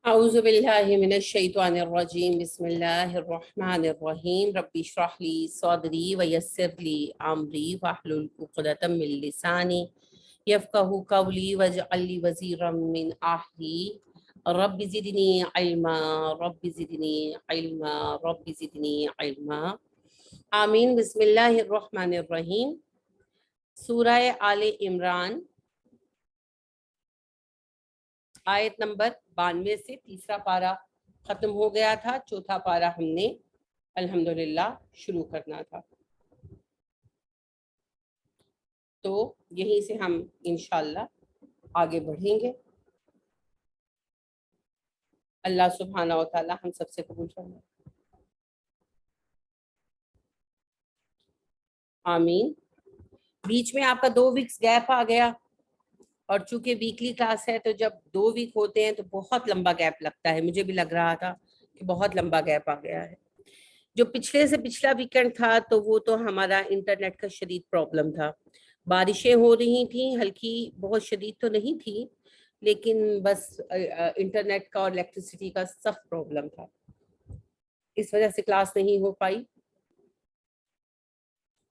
أعوذ بالله من الشيطان الرجيم بسم الله الرحمن الرحيم ربي اشرح لي صدري ويسر لي أمري واحلل عقدة من لساني يفقهوا قولي واجعل لي وزيرا من أهلي رب زدني علما رب زدني علما رب زدني علما آمین. بسم اللہ الرحمن الرحیم. سورہ آل عمران آیت نمبر 92 سے تیسرا پارہ ختم ہو گیا تھا. چوتھا پارہ ہم نے الحمدللہ شروع کرنا تھا، تو یہیں سے ہم انشاءاللہ آگے بڑھیں گے. اللہ سبحانہ و تعالی ہم سب سے قبول فرمائے. آمین. بیچ میں آپ کا 2 ویکس گیپ آ گیا، اور چونکہ ویکلی کلاس ہے تو جب 2 ویک ہوتے ہیں تو بہت لمبا گیپ لگتا ہے. مجھے بھی لگ رہا تھا کہ بہت لمبا گیپ آ گیا ہے. جو پچھلے سے پچھلا ویکنڈ تھا تو وہ تو ہمارا انٹرنیٹ کا شدید پرابلم تھا. بارشیں ہو رہی تھیں، ہلکی، بہت شدید تو نہیں تھی، لیکن بس انٹرنیٹ کا اور الیکٹریسٹی کا سخت پرابلم تھا، اس وجہ سے کلاس نہیں ہو پائی.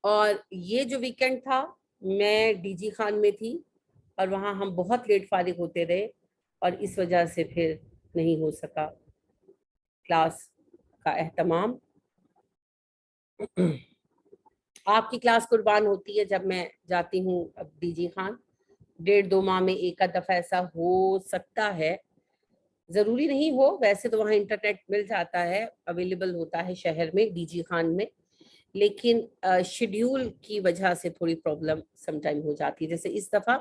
اور یہ جو ویکنڈ تھا میں ڈی جی خان میں تھی، اور وہاں ہم بہت لیٹ فارغ ہوتے رہے، اور اس وجہ سے پھر نہیں ہو سکا کلاس کا اہتمام. آپ کی کلاس قربان ہوتی ہے جب میں جاتی ہوں اب ڈی جی خان. 1.5-2 ماہ میں ایک آدھ دفعہ ایسا ہو سکتا ہے، ضروری نہیں ہو. ویسے تو وہاں انٹرنیٹ مل جاتا ہے، اویلیبل ہوتا ہے شہر میں ڈی جی خان میں، لیکن شیڈیول کی وجہ سے تھوڑی پرابلم سم ٹائم ہو جاتی ہے. جیسے اس دفعہ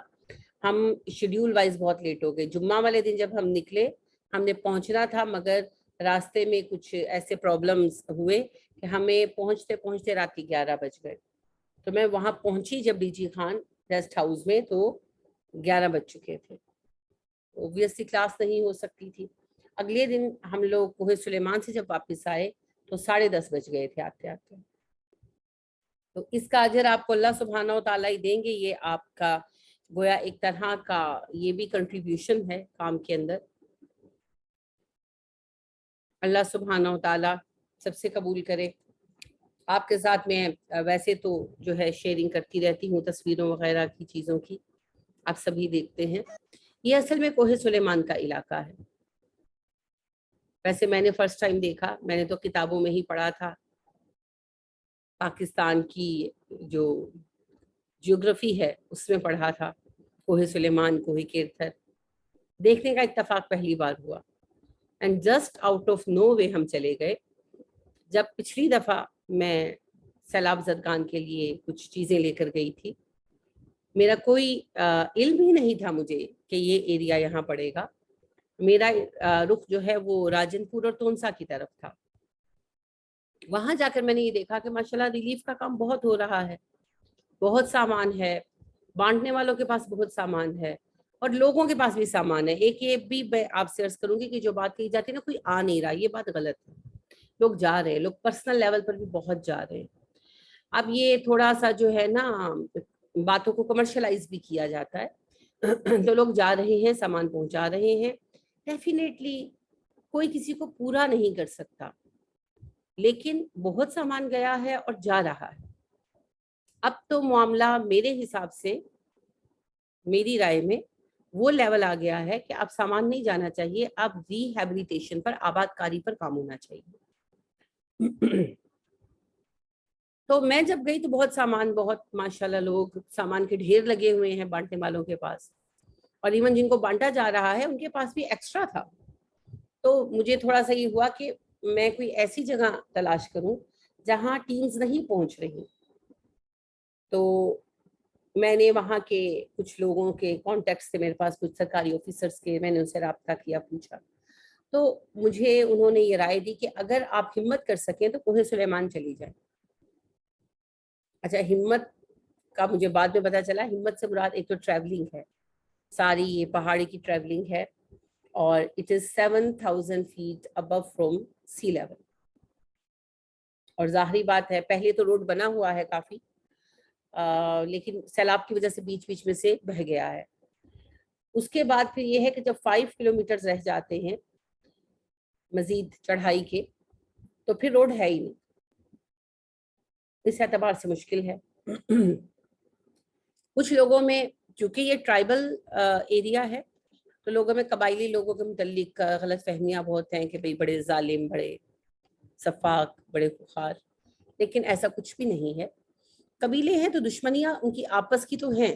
ہم شیڈیول وائز بہت لیٹ ہو گئے. جمعہ والے دن جب ہم نکلے ہم نے پہنچنا تھا، مگر راستے میں کچھ ایسے پرابلمز ہوئے کہ ہمیں پہنچتے پہنچتے رات کے 11 بج گئے. تو میں وہاں پہنچی جب D G Khan rest house میں تو 11 بج چکے تھے. اوبویسلی کلاس نہیں ہو سکتی تھی. اگلے دن ہم لوگ کوہ سلیمان سے جب واپس آئے تو 10:30 بج گئے تھے آتے آتے. تو اس کا اجر آپ کو اللہ سبحانہ و تعالیٰ ہی دیں گے. یہ آپ کا گویا ایک طرح کا یہ بھی کنٹریبیوشن ہے کام کے اندر. اللہ سبحانہ و تعالیٰ سب سے قبول کرے. آپ کے ساتھ میں ویسے تو جو ہے شیئرنگ کرتی رہتی ہوں تصویروں وغیرہ کی چیزوں کی، آپ سبھی دیکھتے ہیں. یہ اصل میں کوہ سلیمان کا علاقہ ہے. ویسے میں نے فرسٹ ٹائم دیکھا، میں نے تو کتابوں میں ہی پڑھا تھا. پاکستان کی جو جیوگرافی ہے اس میں پڑھا تھا کوہ سلیمان، کوہ کیرتھر. دیکھنے کا اتفاق پہلی بار ہوا، اینڈ جسٹ آؤٹ آف نو وے ہم چلے گئے. جب پچھلی دفعہ میں سیلاب زدگان کے لیے کچھ چیزیں لے کر گئی تھی، میرا کوئی علم ہی نہیں تھا مجھے کہ یہ ایریا یہاں پڑے گا. میرا رخ جو ہے وہ راجن پور اور تونسا کی طرف تھا. وہاں جا کر میں نے یہ دیکھا کہ ماشاءاللہ ریلیف کا کام بہت ہو رہا ہے، بہت سامان ہے، بانٹنے والوں کے پاس بہت سامان ہے، اور لوگوں کے پاس بھی سامان ہے. ایک یہ بھی میں آپ سے عرض کروں گی کہ جو بات کہی جاتی ہے نا کوئی آ نہیں رہا، یہ بات غلط ہے. لوگ جا رہے ہیں، لوگ پرسنل لیول پر بھی بہت جا رہے ہیں. اب یہ تھوڑا سا جو ہے نا باتوں کو کمرشلائز بھی کیا جاتا ہے، تو لوگ جا رہے ہیں، سامان پہنچا رہے ہیں. ڈیفینیٹلی کوئی کسی کو پورا نہیں کر سکتا، لیکن بہت سامان گیا ہے اور جا رہا ہے. اب تو معاملہ میرے حساب سے، میری رائے میں وہ لیول آ گیا ہے کہ اب سامان نہیں جانا چاہیے، اب ری ہیبلیٹیشن پر، آباد کاری پر کام ہونا چاہیے. تو میں جب گئی تو بہت سامان، بہت ماشاءاللہ لوگ سامان کے ڈھیر لگے ہوئے ہیں بانٹنے والوں کے پاس، اور ایون جن کو بانٹا جا رہا ہے ان کے پاس بھی ایکسٹرا تھا. تو مجھے تھوڑا سا یہ ہوا کہ میں کوئی ایسی جگہ تلاش کروں جہاں ٹیمز نہیں پہنچ رہی. تو میں نے وہاں کے کچھ لوگوں کے کانٹیکٹس تھے میرے پاس، کچھ سرکاری آفیسرس کے، میں نے ان سے رابطہ کیا، پوچھا. تو مجھے انہوں نے یہ رائے دی کہ اگر آپ ہمت کر سکیں تو کوہ سلیمان چلی جائیں. اچھا، ہمت کا مجھے بعد میں پتا چلا ہمت سے مراد ایک تو ٹریولنگ ہے، ساری یہ پہاڑی کی ٹریولنگ ہے، اور it is 7,000 feet above from sea level. اور ظاہری بات ہے پہلے تو روڈ بنا ہوا ہے کافی، لیکن سیلاب کی وجہ سے بیچ بیچ میں سے بہہ گیا ہے. اس کے بعد پھر یہ ہے کہ جب 5 کلومیٹر رہ جاتے ہیں مزید چڑھائی کے، تو پھر روڈ ہے ہی نہیں. اس اعتبار سے مشکل ہے. کچھ لوگوں میں چونکہ یہ ٹرائبل ایریا ہے تو لوگوں میں قبائلی لوگوں کے متعلق غلط فہمیاں بہت ہیں کہ بھئی بڑے ظالم، بڑے سفاک، بڑے خوخار. لیکن ایسا کچھ بھی نہیں ہے. قبیلے ہیں تو دشمنیاں ان کی آپس کی تو ہیں.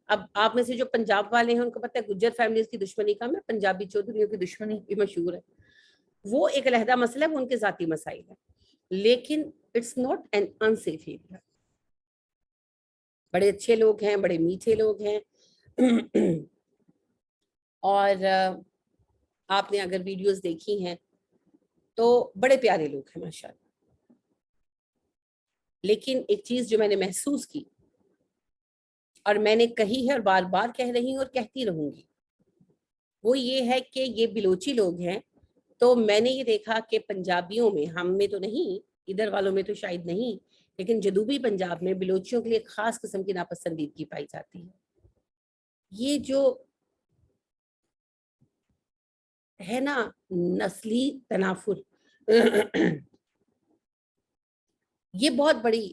اب آپ میں سے جو پنجاب والے ہیں ان کو پتہ ہے گجر فیملیز کی دشمنی کم ہے، پنجابی چودھریوں کی دشمنی بھی مشہور ہے. وہ ایک علیحدہ مسئلہ ہے، وہ ان کے ذاتی مسائل ہیں. لیکن it's not an unsafe area. بڑے اچھے لوگ ہیں، بڑے میٹھے لوگ ہیں. اور آپ نے اگر ویڈیوز دیکھی ہیں تو بڑے پیارے لوگ ہیں ماشاءاللہ. لیکن ایک چیز جو میں نے محسوس کی اور میں نے کہی ہے اور بار بار کہہ رہی ہوں اور کہتی رہوں گی، وہ یہ ہے کہ یہ بلوچی لوگ ہیں. تو میں نے یہ دیکھا کہ پنجابیوں میں، ہم میں تو نہیں، ادھر والوں میں تو شاید نہیں، لیکن جنوبی پنجاب میں بلوچیوں کے لیے ایک خاص قسم کی ناپسندیدگی پائی جاتی ہے. یہ جو ہے نا نسلی تنافر، یہ بہت بڑی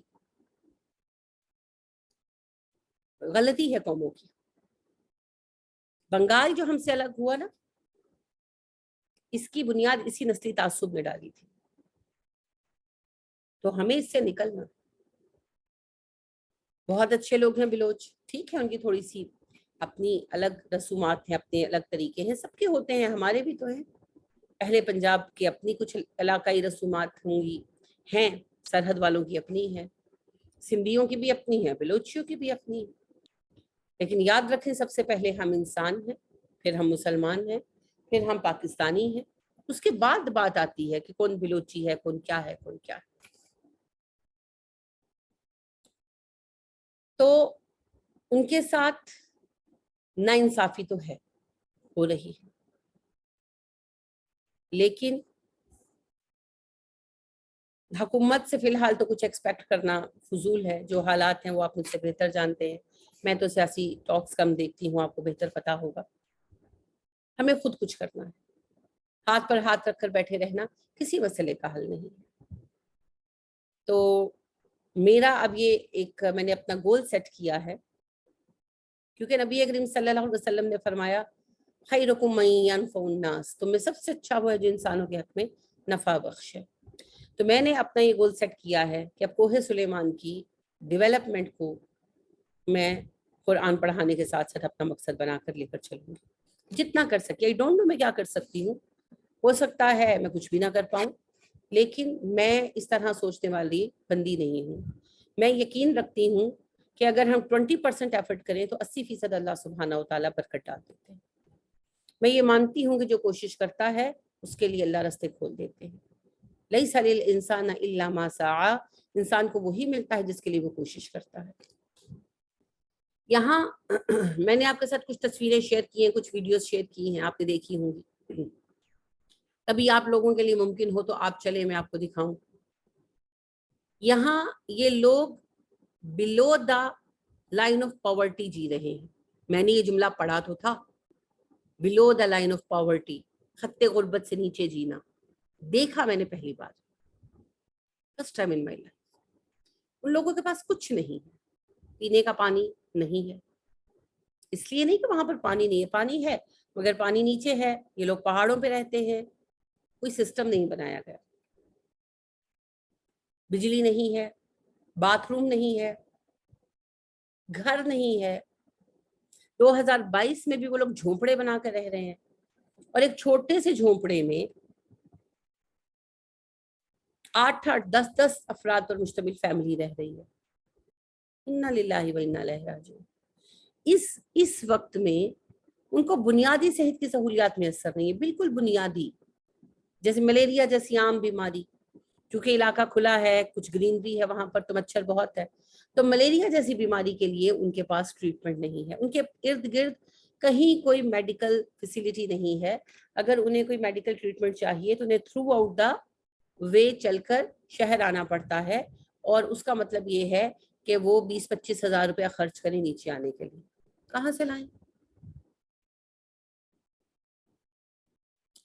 غلطی ہے قوموں کی. بنگال جو ہم سے الگ ہوا نا، اس کی بنیاد اسی نسلی تعصب میں ڈالی تھی. تو ہمیں اس سے نکلنا. بہت اچھے لوگ ہیں بلوچ، ٹھیک ہے، ان کی تھوڑی سی اپنی الگ رسومات ہیں، اپنے الگ طریقے ہیں، سب کے ہوتے ہیں، ہمارے بھی تو ہیں. اہل پنجاب کی اپنی کچھ علاقائی رسومات ہوں گی، ہیں، سرحد والوں کی اپنی ہیں، سندھیوں کی بھی اپنی ہے، بلوچیوں کی بھی اپنی ہے. لیکن یاد رکھیں سب سے پہلے ہم انسان ہیں، پھر ہم مسلمان ہیں، پھر ہم پاکستانی ہیں. اس کے بعد بات آتی ہے کہ کون بلوچی ہے، کون کیا ہے، کون کیا ہے. تو ان کے ساتھ ناانصافی تو ہے، ہو رہی ہے. لیکن حکومت سے فی الحال تو کچھ ایکسپیکٹ کرنا فضول ہے. جو حالات ہیں وہ آپ مجھ سے بہتر جانتے ہیں. میں تو سیاسی ٹاکس کم دیکھتی ہوں، آپ کو بہتر پتا ہوگا. ہمیں خود کچھ کرنا ہے. ہاتھ پر ہاتھ رکھ کر بیٹھے رہنا کسی مسئلے کا حل نہیں. تو میرا اب یہ ایک میں نے اپنا گول سیٹ کیا ہے، کیونکہ نبی کریم صلی اللہ علیہ وسلم نے فرمایا خیرکم من ینفع الناس، تم میں سب سے اچھا وہ ہے جو انسانوں کے حق میں نفع بخش ہے. تو میں نے اپنا یہ گول سیٹ کیا ہے کہ اب کوہ سلیمان کی ڈیولپمنٹ کو میں قرآن پڑھانے کے ساتھ ساتھ اپنا مقصد بنا کر لے کر چلوں گی جتنا کر سکے. آئی ڈونٹ نو میں کیا کر سکتی ہوں، ہو سکتا ہے میں کچھ بھی نہ کر پاؤں، لیکن میں اس طرح سوچنے والی بندی نہیں ہوں. میں یقین رکھتی ہوں کہ اگر ہم 20% ایفرٹ کریں تو 80% اللہ سبحانہ و تعالیٰ برکت ڈال دیتے ہیں. میں یہ مانتی ہوں کہ جو کوشش کرتا ہے اس کے لیے اللہ راستے کھول دیتے ہیں. لیس للانسان الا ما سعى، انسان کو وہی ملتا ہے جس کے لیے وہ کوشش کرتا ہے. یہاں میں نے آپ کے ساتھ کچھ تصویریں شیئر کی ہیں، کچھ ویڈیوز شیئر کی ہیں، آپ نے دیکھی ہوں گی. کبھی آپ لوگوں کے لیے ممکن ہو تو آپ چلے، میں آپ کو دکھاؤں. یہاں یہ لوگ below the line of poverty جی رہے ہیں. میں نے یہ جملہ پڑھا تو تھا، below the line of poverty, خط غربت سے نیچے جینا. دیکھا میں نے پہلی بار، first time in my life. ان لوگوں کے پاس کچھ نہیں ہے، پینے کا پانی نہیں ہے. اس لیے نہیں کہ وہاں پر پانی نہیں ہے، پانی ہے مگر پانی نیچے ہے. یہ لوگ پہاڑوں پہ رہتے ہیں، کوئی سسٹم نہیں بنایا گیا. بجلی نہیں ہے، باتھ روم نہیں ہے، گھر نہیں ہے. 2022 میں بھی وہ لوگ جھونپڑے بنا کر رہ رہے ہیں، اور ایک چھوٹے سے جھونپڑے میں 8-8 10-10 افراد پر مشتمل فیملی رہ رہی ہے. انا للہ و انا الیہ راجعون. اس وقت میں ان کو بنیادی صحت کی سہولیات میسر نہیں ہے، بالکل بنیادی. جیسے ملیریا جیسی عام بیماری، کیونکہ علاقہ کھلا ہے، کچھ گرینری ہے وہاں پر تو مچھر بہت ہے، تو ملیریا جیسی بیماری کے لیے ان کے پاس ٹریٹمنٹ نہیں ہے. ان کے ارد گرد کہیں کوئی میڈیکل فیسیلٹی نہیں ہے. اگر انہیں کوئی میڈیکل ٹریٹمنٹ چاہیے تو انہیں تھرو آؤٹ دا وے چل کر شہر آنا پڑتا ہے، اور اس کا مطلب یہ ہے کہ وہ 20-25 ہزار روپیہ خرچ کریں نیچے آنے کے لیے. کہاں سے لائیں؟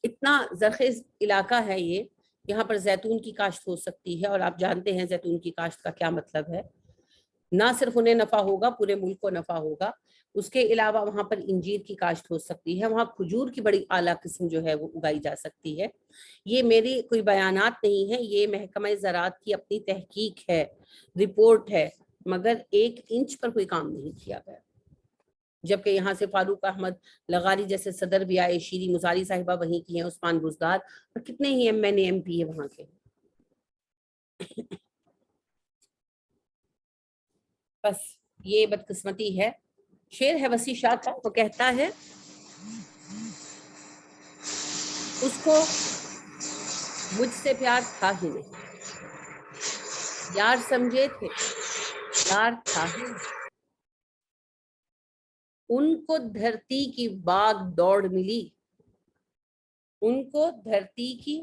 اتنا زرخیز علاقہ ہے یہ، یہاں پر زیتون کی کاشت ہو سکتی ہے، اور آپ جانتے ہیں زیتون کی کاشت کا کیا مطلب ہے، نہ صرف انہیں نفع ہوگا، پورے ملک کو نفع ہوگا۔ اس کے علاوہ وہاں پر انجیر کی کاشت ہو سکتی ہے، وہاں کھجور کی بڑی اعلیٰ قسم جو ہے وہ اگائی جا سکتی ہے۔ یہ میری کوئی بیانات نہیں ہے، یہ محکمہ زراعت کی اپنی تحقیق ہے، رپورٹ ہے، مگر 1 انچ پر کوئی کام نہیں کیا گیا۔ جبکہ یہاں سے فاروق احمد لغاری جیسے صدر بھی آئے، شیری مزاری صاحبہ وہیں کی ہیں، عثمان بزدار، اور کتنے ہی M N A M P ہے وہاں کے۔ بس یہ بدقسمتی ہے۔ شعر ہے وسیع شاہ کا، وہ کہتا ہے اس کو مجھ سے پیار تھا ہی نہیں، یار سمجھے تھے یار تھا ہی نہیں، ان کو دھرتی کی باغ دوڑ ملی، ان کو دھرتی کی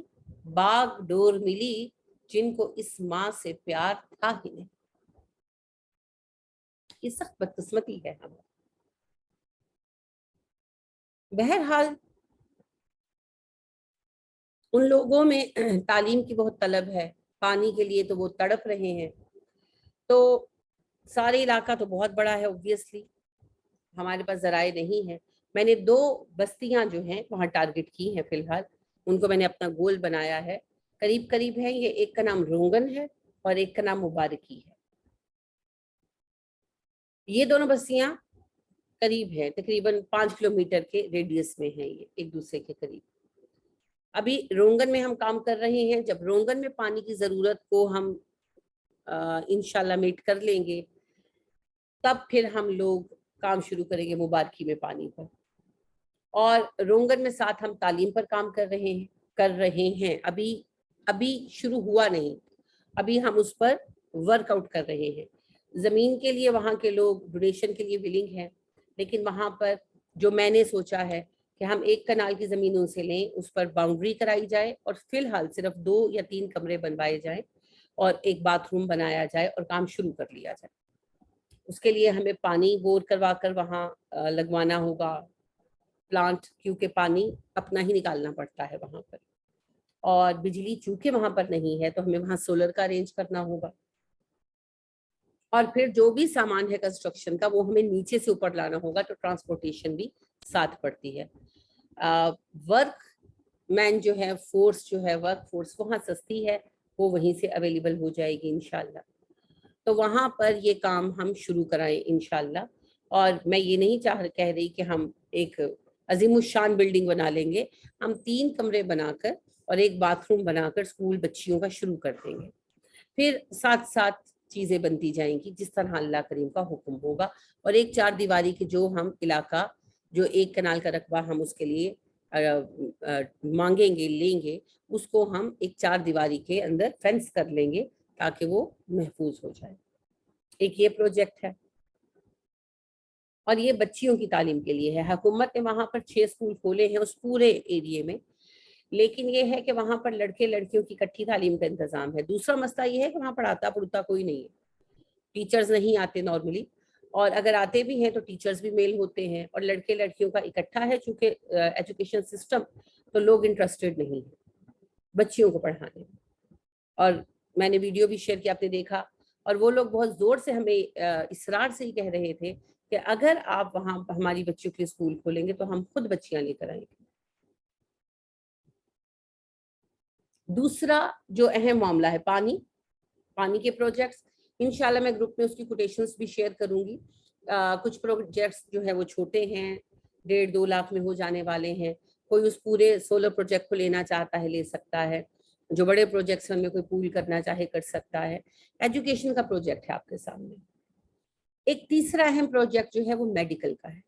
باغ ڈور ملی، جن کو اس ماں سے پیار تھا ہی نہیں۔ یہ سخت بدقسمتی ہے ہمیں۔ بہرحال ان لوگوں میں تعلیم کی بہت طلب ہے، پانی کے لیے تو وہ تڑپ رہے ہیں۔ تو سارے علاقہ تو بہت بڑا ہے، اوبویسلی ہمارے پاس ذرائع نہیں ہے۔ میں نے 2 بستیاں جو ہیں وہاں ٹارگٹ کی ہیں، فی الحال ان کو میں نے اپنا گول بنایا ہے، قریب قریب ہے یہ، ایک کا نام رونگن ہے اور ایک کا نام مبارکی ہے۔ یہ دونوں بستیاں قریب ہیں، تقریباً 5 کلومیٹر کے ریڈیس میں ہیں، یہ ایک دوسرے کے قریب۔ ابھی رونگن میں ہم کام کر رہے ہیں، جب رونگن میں پانی کی ضرورت کو ہم انشاءاللہ میٹ کر لیں گے، تب پھر ہم لوگ کام شروع کریں گے مبارکی میں پانی پر۔ اور رونگن میں ساتھ ہم تعلیم پر کام کر رہے ہیں، ابھی شروع ہوا نہیں، ابھی ہم اس پر ورک آؤٹ کر رہے ہیں۔ زمین کے لیے وہاں کے لوگ ڈونیشن کے لیے ولنگ ہیں، لیکن وہاں پر جو میں نے سوچا ہے کہ ہم 1 کنال کی زمینوں سے لیں، اس پر باؤنڈری کرائی جائے، اور فی الحال صرف 2 یا 3 کمرے بنوائے جائیں اور ایک باتھ روم بنایا جائے اور کام شروع کر لیا جائے۔ اس کے لیے ہمیں پانی بور کروا کر وہاں لگوانا ہوگا پلانٹ، کیونکہ پانی اپنا ہی نکالنا پڑتا ہے وہاں پر، اور بجلی چونکہ وہاں پر نہیں ہے تو ہمیں وہاں سولر کا ارینج کرنا ہوگا، اور پھر جو بھی سامان ہے کنسٹرکشن کا وہ ہمیں نیچے سے اوپر لانا ہوگا، تو ٹرانسپورٹیشن بھی ساتھ پڑتی ہے۔ ورک مین جو ہے، فورس جو ہے، ورک فورس وہاں سستی ہے، وہ وہیں سے اویلیبل ہو جائے گی انشاءاللہ۔ تو وہاں پر یہ کام ہم شروع کرائیں انشاءاللہ۔ اور میں یہ نہیں کہہ رہی کہ ہم ایک عظیم الشان بلڈنگ بنا لیں گے، ہم 3 کمرے بنا کر اور ایک باتھ روم بنا کر اسکول بچیوں کا شروع کر دیں گے، پھر ساتھ ساتھ چیزیں بنتی جائیں گی جس طرح اللہ کریم کا حکم ہوگا۔ اور ایک 4 دیواری کے جو ہم علاقہ، جو 1 کنال کا رقبہ ہم اس کے لیے مانگیں گے، لیں گے، اس کو ہم ایک 4 دیواری کے اندر فینس کر لیں گے تاکہ وہ محفوظ ہو جائے۔ ایک یہ پروجیکٹ ہے، اور یہ بچیوں کی تعلیم کے لیے ہے۔ حکومت نے وہاں پر 6 اسکول کھولے ہیں اس پورے ایریے میں، لیکن یہ ہے کہ وہاں پر لڑکے لڑکیوں کی اکٹھی تعلیم کا انتظام ہے۔ دوسرا مسئلہ یہ ہے کہ وہاں پڑھاتا پڑھتا کوئی نہیں ہے، ٹیچرز نہیں آتے نارملی، اور اگر آتے بھی ہیں تو ٹیچرز بھی میل ہوتے ہیں، اور لڑکے لڑکیوں کا اکٹھا ہے چونکہ ایجوکیشن سسٹم، تو لوگ انٹرسٹڈ نہیں ہیں بچیوں کو پڑھانے میں۔ اور میں نے ویڈیو بھی شیئر کیا، آپ نے دیکھا، اور وہ لوگ بہت زور سے ہمیں اصرار سے ہی کہہ رہے تھے کہ اگر آپ وہاں ہماری بچیوں کے اسکول کھولیں گے تو ہم خود بچیاں لے کر آئیں گے۔ دوسرا جو اہم معاملہ ہے پانی کے پروجیکٹس، انشاءاللہ میں گروپ میں اس کی کوٹیشنز بھی شیئر کروں گی۔ کچھ پروجیکٹس جو ہیں وہ چھوٹے ہیں، 1.5-2 لاکھ میں ہو جانے والے ہیں، کوئی اس پورے سولر پروجیکٹ کو لینا چاہتا ہے لے سکتا ہے، جو بڑے پروجیکٹس ان میں کوئی پول کرنا چاہے کر سکتا ہے۔ ایجوکیشن کا پروجیکٹ ہے آپ کے سامنے۔ ایک تیسرا اہم پروجیکٹ جو ہے وہ میڈیکل کا ہے۔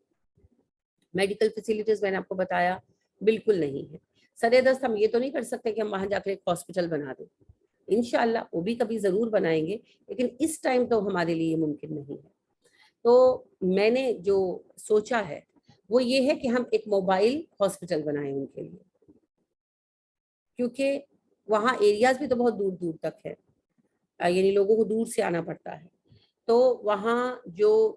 میڈیکل فیسیلیٹیز میں نے آپ کو بتایا بالکل نہیں ہے۔ سر دست ہم یہ تو نہیں کر سکتے کہ ہم وہاں جا کر ایک ہاسپٹل بنا دیں، انشاءاللہ وہ بھی کبھی ضرور بنائیں گے، لیکن اس ٹائم تو ہمارے لیے ممکن نہیں ہے۔ تو میں نے جو سوچا ہے وہ یہ ہے کہ ہم ایک موبائل ہاسپٹل بنائیں ان کے لیے، کیونکہ وہاں ایریاز بھی تو بہت دور دور تک ہے، یعنی لوگوں کو دور سے آنا پڑتا ہے۔ تو وہاں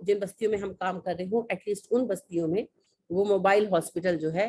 جن بستیوں میں ہم کام کر رہے ہوں، ایٹ لیسٹ ان بستیوں میں وہ موبائل ہاسپٹل جو ہے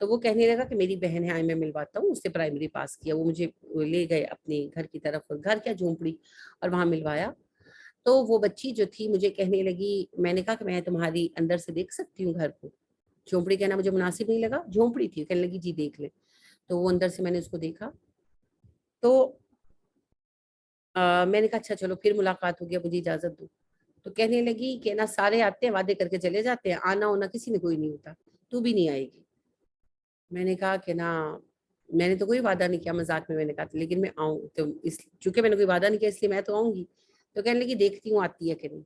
تو وہ کہنے لگا کہ میری بہن ہے، آئی میں ملواتا ہوں، اس نے پرائمری پاس کیا. وہ مجھے لے گئے اپنے گھر کی طرف، گھر کیا جھونپڑی، اور وہاں ملوایا. تو وہ بچی جو تھی مجھے کہنے لگی، میں نے کہا کہ میں تمہاری اندر سے دیکھ سکتی ہوں گھر کو. جھونپڑی کہنا مجھے مناسب نہیں لگا، جھونپڑی تھی. کہنے لگی جی دیکھ لیں. تو وہ اندر سے میں نے اس کو دیکھا. تو میں نے کہا اچھا چلو پھر ملاقات ہو گیا، مجھے اجازت دو. تو کہنے لگی کہ نا سارے آتے ہیں وعدے کر کے چلے جاتے ہیں، آنا ہونا کسی نے کوئی نہیں ہوتا، تو بھی نہیں آئے گی. میں نے کہا کہ نا میں نے تو کوئی وعدہ نہیں کیا، مذاق میں میں نے کہا تھا، لیکن میں آؤں تو چونکہ میں نے کوئی وعدہ نہیں کیا اس لیے میں تو آؤں گی. تو کہنے لگی دیکھتی ہوں آتی ہے کہ نہیں.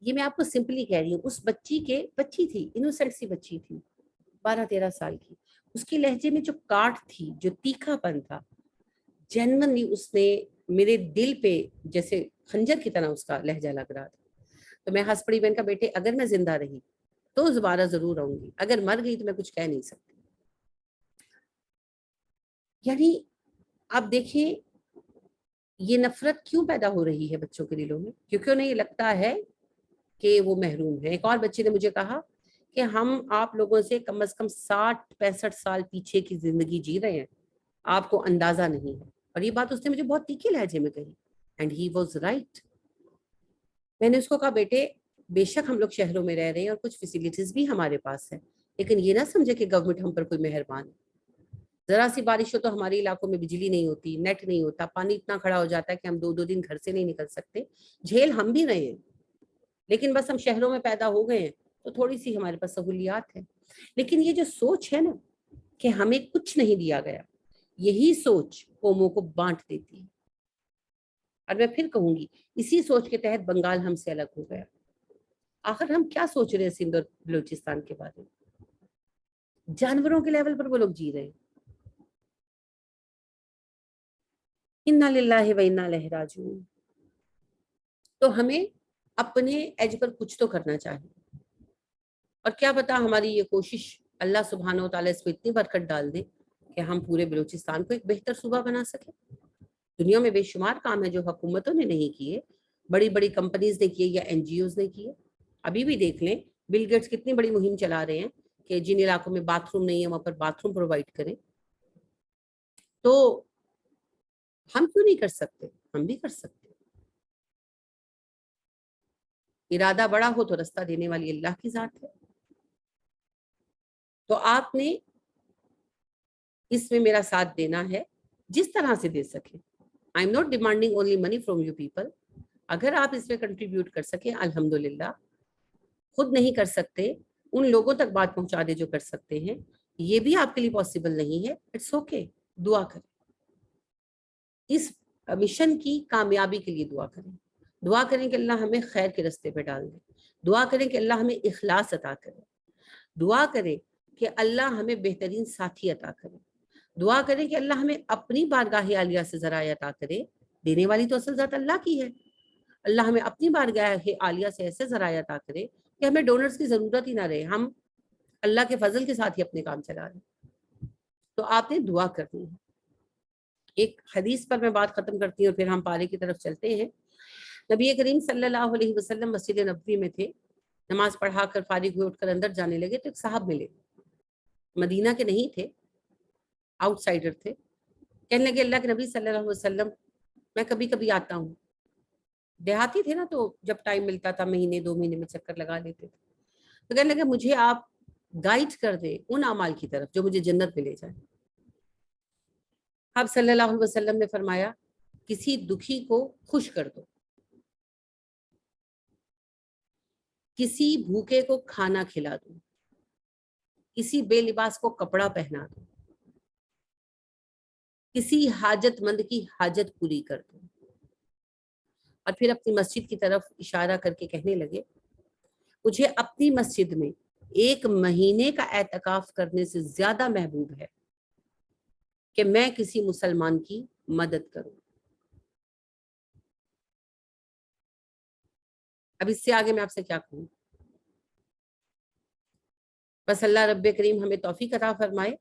یہ میں آپ کو سمپلی کہہ رہی ہوں. اس بچی تھی، انوسنٹ سی بچی تھی، 12-13 سال کی. اس کے لہجے میں جو کاٹ تھی، جو تیکھا پن تھا، جنرلی اس نے میرے دل پہ جیسے خنجر کی طرح اس کا لہجہ لگ رہا تھا. تو میں ہنس پڑی. بہن کا بیٹے اگر میں زندہ رہی تو دوبارہ ضرور آؤں گی، اگر مر گئی تو میں کچھ کہہ نہیں سکتی. یعنی آپ دیکھیں یہ نفرت کیوں پیدا ہو رہی ہے بچوں کے دلوں میں، کیونکہ انہیں یہ لگتا ہے کہ وہ محروم ہے. ایک اور بچے نے مجھے کہا کہ ہم آپ لوگوں سے کم از کم 60-65 سال پیچھے کی زندگی جی رہے ہیں، آپ کو اندازہ نہیں ہے. اور یہ بات اس نے مجھے بہت تیکھے لہجے میں کہی. And he was right. میں نے اس کو کہا بیٹے بے شک ہم لوگ شہروں میں رہ رہے ہیں اور کچھ فیسلٹیز بھی ہمارے پاس ہیں، لیکن یہ نہ سمجھے کہ گورنمنٹ ہم پر کوئی مہربان ہے. ذرا سی بارش ہو تو ہمارے علاقوں میں بجلی نہیں ہوتی، نیٹ نہیں ہوتا، پانی اتنا کھڑا ہو جاتا ہے کہ ہم 2 دن گھر سے نہیں نکل سکتے. جھیل ہم بھی رہے ہیں، لیکن بس ہم شہروں میں پیدا ہو گئے ہیں تو تھوڑی سی ہمارے پاس سہولیات ہیں. لیکن یہ جو سوچ ہے نا کہ ہمیں کچھ نہیں دیا گیا، یہی سوچ قوموں کو بانٹ دیتی ہے. اور میں پھر کہوں گی اسی سوچ کے تحت بنگال ہم سے الگ ہو گیا. آخر ہم کیا سوچ رہے ہیں سندھ اور بلوچستان کے بارے میں؟ جانوروں کے لیول پر وہ لوگ جی رہے ہیں. انا للہ و انا الیہ راجعون. تو ہمیں اپنے ایج پر کچھ تو کرنا چاہیے. اور کیا پتا ہماری یہ کوشش اللہ سبحانہ و تعالیٰ اس کو اتنی برکت ڈال دے کہ ہم پورے بلوچستان کو ایک بہتر صوبہ بنا سکیں. دنیا میں بے شمار کام ہے جو حکومتوں نے نہیں کیے، بڑی بڑی کمپنیز نے کیے یا NGOز نے کیے. ابھی بھی دیکھ لیں بل گیٹس کتنی بڑی مہم چلا رہے ہیں کہ جن علاقوں میں باتھ روم نہیں ہے وہاں پر باتھ روم پرووائڈ کریں. تو ہم کیوں نہیں کر سکتے؟ ہم بھی کر سکتے. ارادہ بڑا ہو تو رستہ دینے والی اللہ کی ذات ہے. تو آپ نے اس میں میرا ساتھ دینا ہے جس طرح سے دے سکیں. I am not demanding only money from you people. اگر آپ اس میں کنٹریبیوٹ کر سکیں الحمدللہ. خود نہیں کر سکتے ان لوگوں تک بات پہنچا دے جو کر سکتے ہیں. یہ بھی آپ کے لیے پاسبل نہیں ہے، اٹس اوکے. دعا کریں، اس مشن کی کامیابی کے لیے دعا کریں. دعا کریں کہ اللہ ہمیں خیر کے رستے پہ ڈال دے. دعا کریں کہ اللہ ہمیں اخلاص عطا کرے. دعا کریں کہ اللہ ہمیں بہترین ساتھی عطا کرے. دعا کریں کہ اللہ ہمیں اپنی بارگاہ عالیہ سے ذرائع عطا کرے. دینے والی تو اصل ذات اللہ کی ہے. اللہ ہمیں اپنی بارگاہ عالیہ سے ایسے ذرائع عطا کرے کہ ہمیں ڈونرز کی ضرورت ہی نہ رہے، ہم اللہ کے فضل کے ساتھ ہی اپنے کام چلا رہے. تو آپ نے دعا کرنی ہے. ایک حدیث پر میں بات ختم کرتی ہوں اور پھر ہم پارے کی طرف چلتے ہیں. نبی کریم صلی اللہ علیہ وسلم مسجد نبوی میں تھے، نماز پڑھا کر فارغ ہوئے اٹھ کر اندر جانے لگے تو ایک صاحب ملے. مدینہ کے نہیں تھے، آؤٹ سائڈر تھے. کہنے لگے اللہ کے نبی صلی اللہ علیہ وسلم میں کبھی کبھی آتا ہوں. دیہاتی تھے نا تو جب ٹائم ملتا تھا مہینے 2 مہینے میں چکر لگا لیتے تھے. تو کہنے لگے مجھے آپ گائیڈ کر دیں ان اعمال کی طرف جو مجھے جنت میں لے جائیں. آپ صلی اللہ علیہ وسلم نے فرمایا کسی دکھی کو خوش کر دو، کسی بھوکے کو کھانا کھلا دو، کسی بے لباس کو کپڑا پہنا دو، کسی حاجت مند کی حاجت پوری کر دو. اور پھر اپنی مسجد کی طرف اشارہ کر کے کہنے لگے مجھے اپنی مسجد میں 1 مہینے کا اعتکاف کرنے سے زیادہ محبوب ہے کہ میں کسی مسلمان کی مدد کروں. اب اس سے آگے میں آپ سے کیا کہوں؟ بس اللہ رب کریم ہمیں توفیق عطا فرمائے.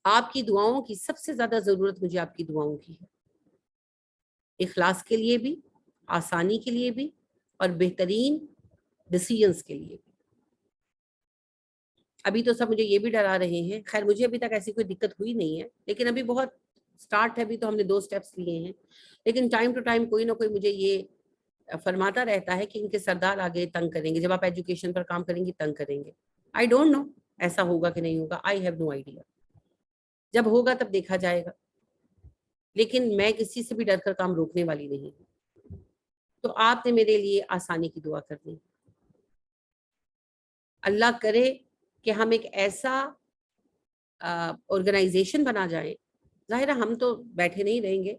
آپ کی دعاؤں کی سب سے زیادہ ضرورت مجھے آپ کی دعاؤں کی ہے، اخلاص کے لیے بھی، آسانی کے لیے بھی، اور بہترین ڈیسیژنز کے لیے بھی. ابھی تو سب مجھے یہ بھی ڈرا رہے ہیں، خیر مجھے ابھی تک ایسی کوئی دقت ہوئی نہیں ہے، لیکن ابھی بہت سٹارٹ ہے، ابھی تو ہم نے 2 سٹیپس لیے ہیں، لیکن ٹائم ٹو ٹائم کوئی نہ کوئی مجھے یہ فرماتا رہتا ہے کہ ان کے سردار آگے تنگ کریں گے، جب آپ ایجوکیشن پر کام کریں گے تنگ کریں گے. آئی ڈونٹ نو ایسا ہوگا کہ نہیں ہوگا، آئی ہیو نو آئیڈیا، جب ہوگا تب دیکھا جائے گا، لیکن میں کسی سے بھی ڈر کر کام روکنے والی نہیں ہوں. تو آپ نے میرے لیے آسانی کی دعا کرنی. اللہ کرے کہ ہم ایک ایسا آرگنائزیشن بنا جائیں، ظاہر ہے ہم تو بیٹھے نہیں رہیں گے،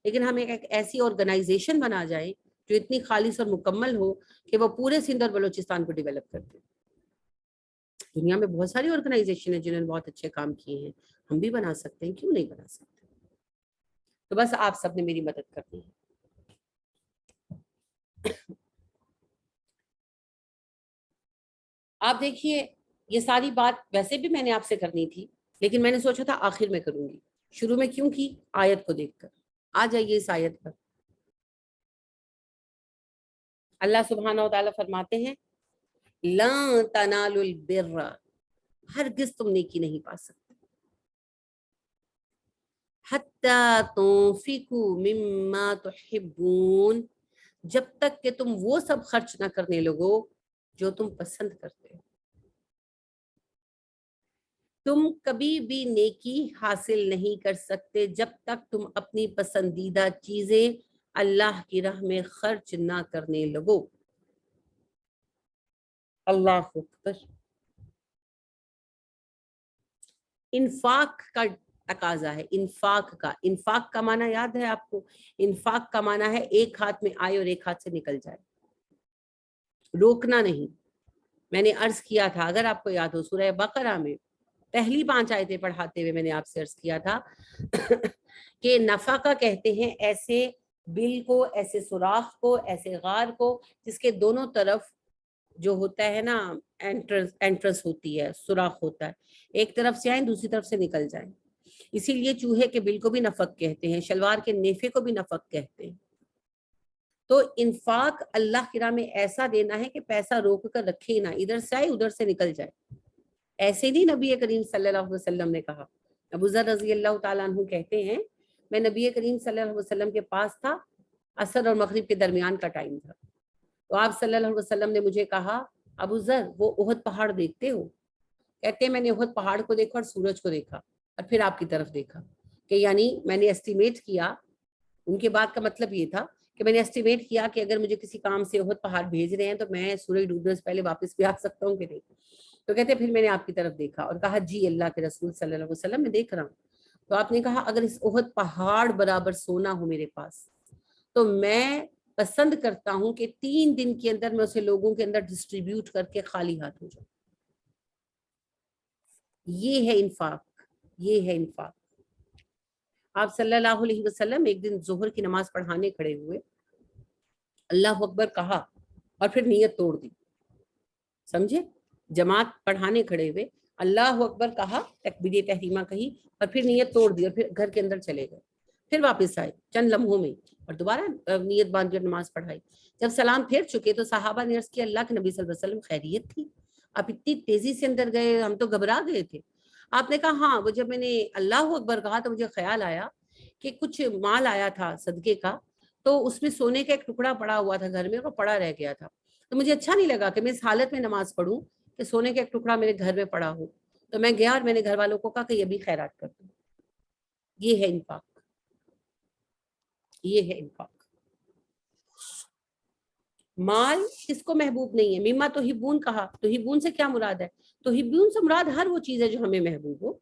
لیکن ہم ایک ایسی آرگنائزیشن بنا جائیں جو اتنی خالص اور مکمل ہو کہ وہ پورے سندھ اور بلوچستان کو ڈیولپ کرتے. دنیا میں بہت ساری آرگنائزیشن ہیں جنہوں نے بہت اچھے کام کیے ہیں، ہم بھی بنا سکتے ہیں، کیوں نہیں بنا سکتے؟ تو بس آپ سب نے میری مدد کرنی ہے. آپ دیکھیے یہ ساری بات ویسے بھی میں نے آپ سے کرنی تھی، لیکن میں نے سوچا تھا آخر میں کروں گی. شروع میں کیوں کی؟ آیت کو دیکھ کر. آ جائیے اس آیت پر. اللہ سبحانہ و تعالیٰ فرماتے ہیں لَن تَنَالُوا الْبِرَّ، ہرگز تم نیکی نہیں پا سکتے، حَتَّى تُنْفِقُوا مِمَّا تُحِبُّونَ، جب تک کہ تم وہ سب خرچ نہ کرنے لگو جو تم پسند کرتے ہو. تم کبھی بھی نیکی حاصل نہیں کر سکتے جب تک تم اپنی پسندیدہ چیزیں اللہ کی راہ میں خرچ نہ کرنے لگو. اللہ اکبر. انفاق کا تقاضا ہے، انفاق کا معنی یاد ہے آپ کو؟ انفاق کا معنی ہے ایک ہاتھ میں آئے اور ایک ہاتھ سے نکل جائے، روکنا نہیں. میں نے عرض کیا تھا، اگر آپ کو یاد ہو، سورہ بقرہ میں پہلی 5 آیتیں پڑھاتے ہوئے میں نے آپ سے عرض کیا تھا کہ نفقہ کہتے ہیں ایسے بل کو، ایسے سوراخ کو، ایسے غار کو جس کے دونوں طرف جو ہوتا ہے نا انٹرنس ہوتی ہے، سوراخ ہوتا ہے، ایک طرف سے آئیں دوسری طرف سے نکل جائیں. اسی لیے چوہے کے بل کو بھی نفق کہتے ہیں، شلوار کے نیفے کو بھی نفق کہتے ہیں. تو انفاق اللہ کی راہ میں ایسا دینا ہے کہ پیسہ روک کر رکھے نہ، ادھر سے آئے ادھر سے نکل جائے. ایسے نہیں نبی کریم صلی اللہ علیہ وسلم نے کہا. ابو ذر رضی اللہ تعالیٰ عنہ کہتے ہیں میں نبی کریم صلی اللہ علیہ وسلم کے پاس تھا، عصر اور مغرب کے درمیان کا ٹائم تھا، تو آپ صلی اللہ علیہ وسلم نے مجھے کہا ابو ذر وہ احد پہاڑ دیکھتے ہو؟ کہتے ہیں میں نے احد پہاڑ کو دیکھا اور سورج کو دیکھا اور پھر آپ کی طرف دیکھا، کہ یعنی میں نے اسٹیمیٹ کیا. ان کے بات کا مطلب یہ تھا کہ میں نے اسٹیمیٹ کیا کہ اگر مجھے کسی کام سے احد پہاڑ بھیج رہے ہیں تو میں سورج ڈوبنے سے پہلے واپس بھی آ سکتا ہوں کہ نہیں. تو کہتے پھر میں نے آپ کی طرف دیکھا اور کہا جی اللہ کے رسول صلی اللہ علیہ وسلم میں دیکھ رہا ہوں. تو آپ نے کہا اگر اس احد پہاڑ برابر سونا ہو میرے پاس تو میں پسند کرتا ہوں کہ 3 دن کے اندر میں اسے لوگوں کے اندر ڈسٹریبیوٹ کر کے خالی ہاتھ ہو جاؤں. یہ ہے انفاق، یہ ہے انفاق. آپ صلی اللہ علیہ وسلم ایک دن ظہر کی نماز پڑھانے کھڑے ہوئے، اللہ اکبر کہا اور پھر نیت توڑ دی. سمجھے؟ جماعت پڑھانے کھڑے ہوئے، اللہ اکبر کہا، تکبیر تحریمہ کہی اور پھر نیت توڑ دی اور پھر گھر کے اندر چلے گئے. پھر واپس آئے چند لمحوں میں اور دوبارہ نیت باندھ کر نماز پڑھائی. جب سلام پھیر چکے تو صحابہ نے عرض کیا اللہ کے نبی صلی اللہ علیہ وسلم خیریت تھی؟ آپ اتنی تیزی سے اندر گئے، ہم تو گھبرا گئے تھے. آپ نے کہا ہاں، وہ جب میں نے اللہ اکبر کہا تو مجھے خیال آیا کہ کچھ مال آیا تھا صدقے کا، تو اس میں سونے کا ایک ٹکڑا پڑا ہوا تھا گھر میں، وہ پڑا رہ گیا تھا. تو مجھے اچھا نہیں لگا کہ میں اس حالت میں نماز پڑھوں کہ سونے کا ایک ٹکڑا میرے گھر میں پڑا ہو. تو میں گیا اور میں نے گھر والوں کو کہا کہ یہ بھی خیرات کر دوں. یہ ہے انفاق، یہ ہے انفاق. مال کس کو محبوب نہیں ہے؟ مما تحبون کہا، تحبون سے کیا مراد ہے؟ تحبون سے مراد ہر وہ چیز ہے جو ہمیں محبوب ہو،